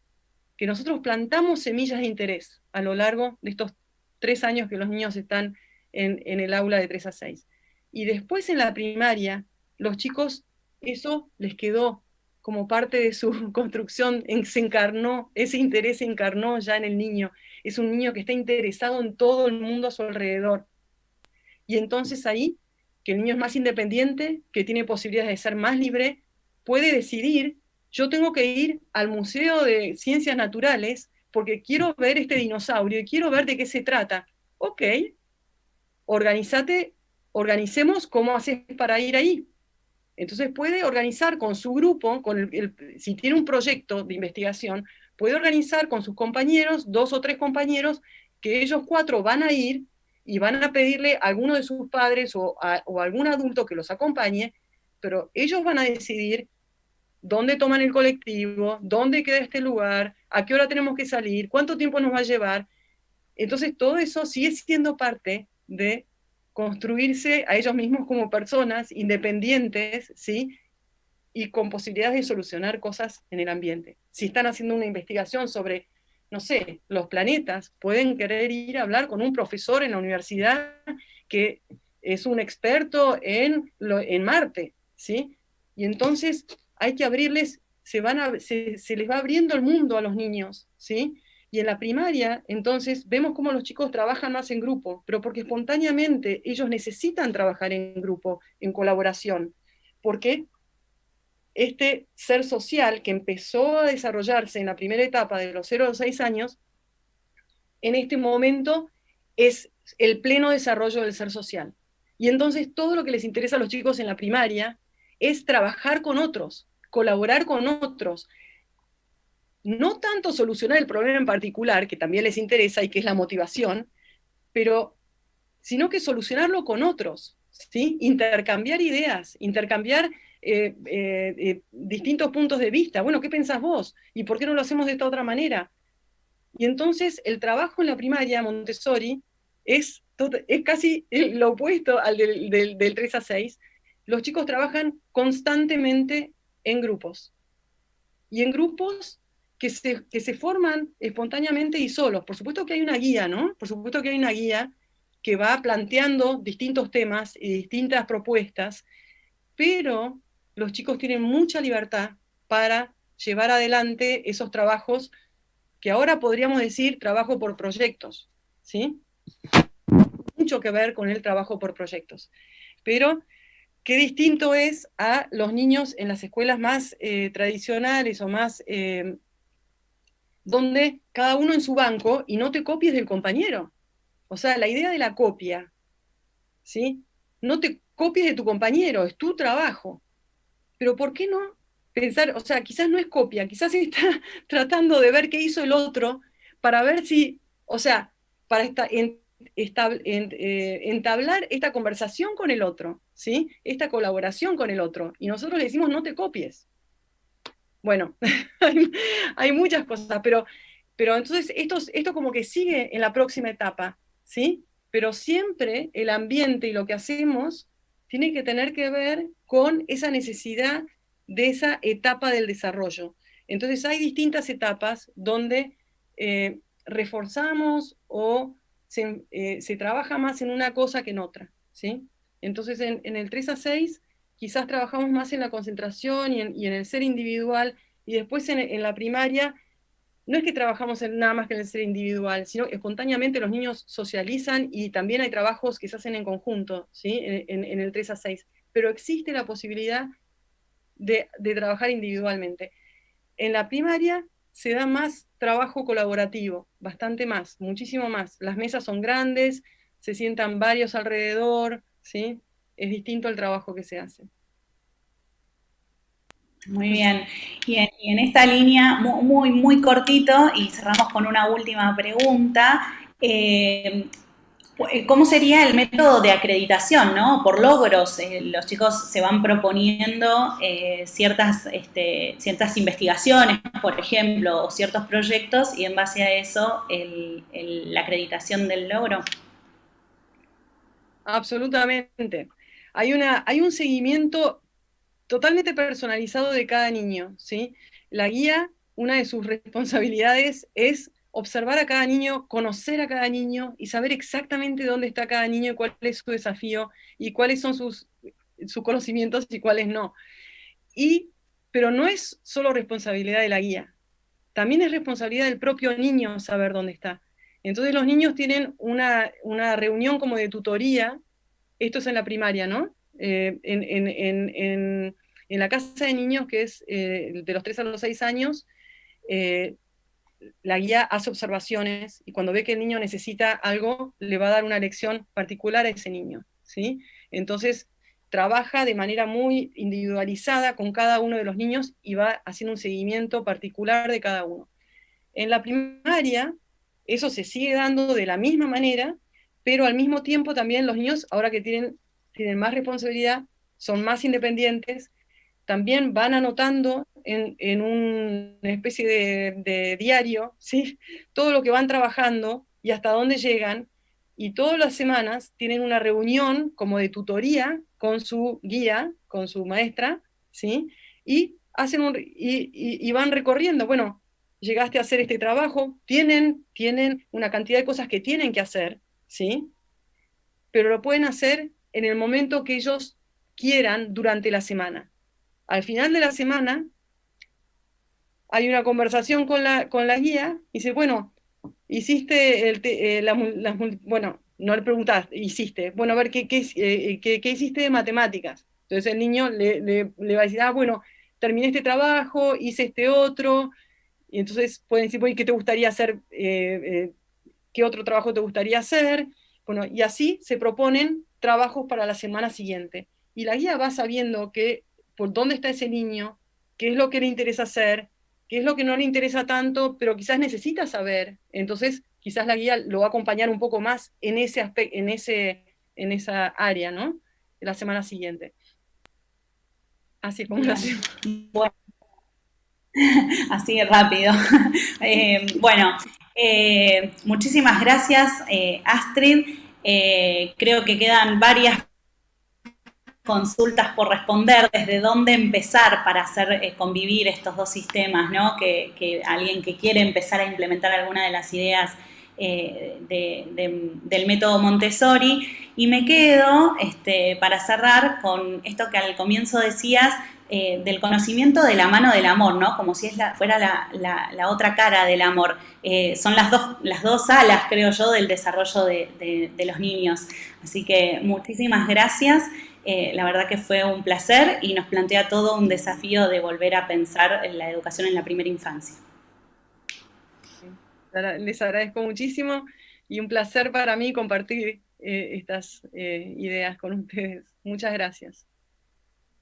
que nosotros plantamos semillas de interés a lo largo de estos 3 años que los niños están en el aula de 3 a 6. Y después en la primaria, los chicos, eso les quedó como parte de su construcción, se encarnó, ese interés se encarnó ya en el niño. Es un niño que está interesado en todo el mundo a su alrededor. Y entonces ahí, que el niño es más independiente, que tiene posibilidades de ser más libre, puede decidir, yo tengo que ir al Museo de Ciencias Naturales porque quiero ver este dinosaurio y quiero ver de qué se trata. Ok, organicemos cómo haces para ir ahí. Entonces puede organizar con su grupo, si tiene un proyecto de investigación, puede organizar con sus compañeros, 2 o 3 compañeros, que ellos 4 van a ir y van a pedirle a alguno de sus padres o a algún adulto que los acompañe, pero ellos van a decidir dónde toman el colectivo, dónde queda este lugar, a qué hora tenemos que salir, cuánto tiempo nos va a llevar. Entonces todo eso sigue siendo parte de construirse a ellos mismos como personas independientes, ¿sí? Y con posibilidades de solucionar cosas en el ambiente. Si están haciendo una investigación sobre, no sé, los planetas, pueden querer ir a hablar con un profesor en la universidad que es un experto en Marte, ¿sí? Y entonces hay que abrirles, se les va abriendo el mundo a los niños, ¿sí? Y en la primaria, entonces, vemos cómo los chicos trabajan más en grupo, pero porque espontáneamente ellos necesitan trabajar en grupo, en colaboración. Porque este ser social que empezó a desarrollarse en la primera etapa de los 0 a los 6 años, en este momento es el pleno desarrollo del ser social. Y entonces todo lo que les interesa a los chicos en la primaria es trabajar con otros, colaborar con otros, no tanto solucionar el problema en particular, que también les interesa y que es la motivación, pero sino que solucionarlo con otros, ¿sí? Intercambiar ideas, intercambiar distintos puntos de vista. Bueno, ¿qué pensás vos? ¿Y por qué no lo hacemos de esta otra manera? Y entonces el trabajo en la primaria Montessori es casi lo opuesto al del 3 a 6. Los chicos trabajan constantemente en grupos. Y en grupos que se forman espontáneamente y solos. Por supuesto que hay una guía, ¿no? Por supuesto que hay una guía que va planteando distintos temas y distintas propuestas, pero los chicos tienen mucha libertad para llevar adelante esos trabajos que ahora podríamos decir trabajo por proyectos, ¿sí? Mucho que ver con el trabajo por proyectos. Pero qué distinto es a los niños en las escuelas más tradicionales o más donde cada uno en su banco y no te copies del compañero. O sea, la idea de la copia, ¿sí? No te copies de tu compañero, es tu trabajo. Pero ¿por qué no pensar, o sea, quizás no es copia, quizás está tratando de ver qué hizo el otro para ver si, o sea, para entablar esta conversación con el otro, ¿sí? Esta colaboración con el otro. Y nosotros le decimos, no te copies. Bueno, hay muchas cosas, pero entonces esto como que sigue en la próxima etapa, ¿sí? Pero siempre el ambiente y lo que hacemos tiene que tener que ver con esa necesidad de esa etapa del desarrollo. Entonces hay distintas etapas donde reforzamos o se trabaja más en una cosa que en otra, ¿sí? Entonces en el 3 a 6 quizás trabajamos más en la concentración y en el ser individual, y después en la primaria no es que trabajamos nada más que en el ser individual, sino espontáneamente los niños socializan y también hay trabajos que se hacen en conjunto, ¿sí? En el 3 a 6, pero existe la posibilidad de trabajar individualmente. En la primaria se da más trabajo colaborativo, bastante más, muchísimo más. Las mesas son grandes, se sientan varios alrededor, ¿sí? Es distinto el trabajo que se hace. Muy bien. Y en esta línea, muy, muy cortito, y cerramos con una última pregunta. ¿Cómo sería el método de acreditación, ¿no? Por logros, los chicos se van proponiendo ciertas investigaciones, por ejemplo, o ciertos proyectos, y en base a eso la acreditación del logro. Absolutamente. Hay un seguimiento totalmente personalizado de cada niño, ¿sí? La guía, una de sus responsabilidades es observar a cada niño, conocer a cada niño y saber exactamente dónde está cada niño y cuál es su desafío y cuáles son sus conocimientos y cuáles no. Pero no es solo responsabilidad de la guía, también es responsabilidad del propio niño saber dónde está. Entonces los niños tienen una reunión como de tutoría, esto es en la primaria, ¿no? En la casa de niños, que es de los 3 a los 6 años, eh, la guía hace observaciones y cuando ve que el niño necesita algo, le va a dar una lección particular a ese niño, ¿sí? Entonces, trabaja de manera muy individualizada con cada uno de los niños y va haciendo un seguimiento particular de cada uno. En la primaria, eso se sigue dando de la misma manera, pero al mismo tiempo también los niños, ahora que tienen más responsabilidad, son más independientes, también van anotando en una especie de diario, ¿sí? Todo lo que van trabajando y hasta dónde llegan, y todas las semanas tienen una reunión como de tutoría con su guía, con su maestra, ¿sí? Y, y van recorriendo, bueno, llegaste a hacer este trabajo, tienen una cantidad de cosas que tienen que hacer, ¿sí? Pero lo pueden hacer en el momento que ellos quieran durante la semana. Al final de la semana hay una conversación con la guía y dice, bueno, hiciste bueno, no le preguntás, hiciste, bueno, a ver, ¿qué hiciste de matemáticas? Entonces el niño le va a decir, ah, bueno, terminé este trabajo, hice este otro, y entonces pueden decir, bueno, ¿qué te gustaría hacer? ¿Qué otro trabajo te gustaría hacer? Bueno, y así se proponen trabajos para la semana siguiente. Y la guía va sabiendo por dónde está ese niño, qué es lo que le interesa hacer, qué es lo que no le interesa tanto, pero quizás necesita saber. Entonces, quizás la guía lo va a acompañar un poco más en ese aspecto, en esa área, ¿no? La semana siguiente. Así es como lo hacemos. Bueno, así de rápido. Bueno, muchísimas gracias, Astrid. Creo que quedan varias consultas por responder, desde dónde empezar para hacer convivir estos dos sistemas, ¿no? Que alguien que quiere empezar a implementar alguna de las ideas del método Montessori. Y me quedo, para cerrar, con esto que al comienzo decías, del conocimiento de la mano del amor, ¿no? Como si fuera la otra cara del amor. Son las dos alas, creo yo, del desarrollo de los niños. Así que muchísimas gracias. La verdad que fue un placer y nos plantea todo un desafío de volver a pensar en la educación en la primera infancia. Les agradezco muchísimo y un placer para mí compartir estas ideas con ustedes. Muchas gracias.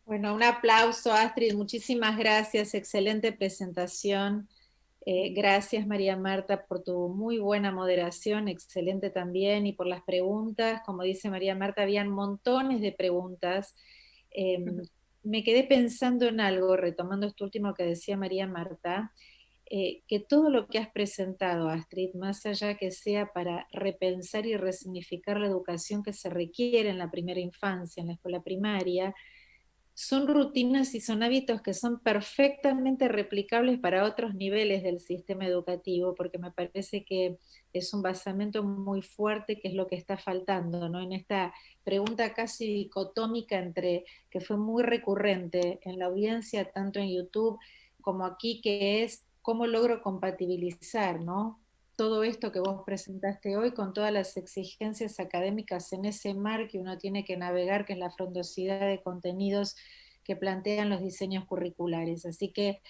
Bueno, un aplauso, Astrid. Muchísimas gracias. Excelente presentación. Gracias, María Marta, por tu muy buena moderación. Excelente también. Y por las preguntas. Como dice María Marta, habían montones de preguntas. Me quedé pensando en algo, retomando esto último que decía María Marta, que todo lo que has presentado, Astrid, más allá que sea para repensar y resignificar la educación que se requiere en la primera infancia, en la escuela primaria, son rutinas y son hábitos que son perfectamente replicables para otros niveles del sistema educativo, porque me parece que es un basamento muy fuerte que es lo que está faltando, ¿no? En esta pregunta casi dicotómica entre, que fue muy recurrente en la audiencia, tanto en YouTube como aquí, que es cómo logro compatibilizar, ¿no? Todo esto que vos presentaste hoy con todas las exigencias académicas en ese mar que uno tiene que navegar, que es la frondosidad de contenidos que plantean los diseños curriculares. Así que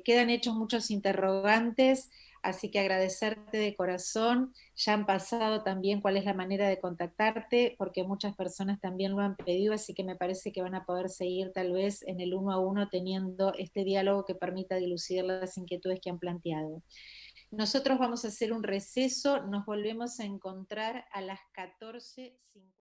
quedan hechos muchos interrogantes, así que agradecerte de corazón. Ya han pasado también cuál es la manera de contactarte, porque muchas personas también lo han pedido, así que me parece que van a poder seguir tal vez en el uno a uno teniendo este diálogo que permita dilucidar las inquietudes que han planteado. Nosotros vamos a hacer un receso, nos volvemos a encontrar a las 14:50.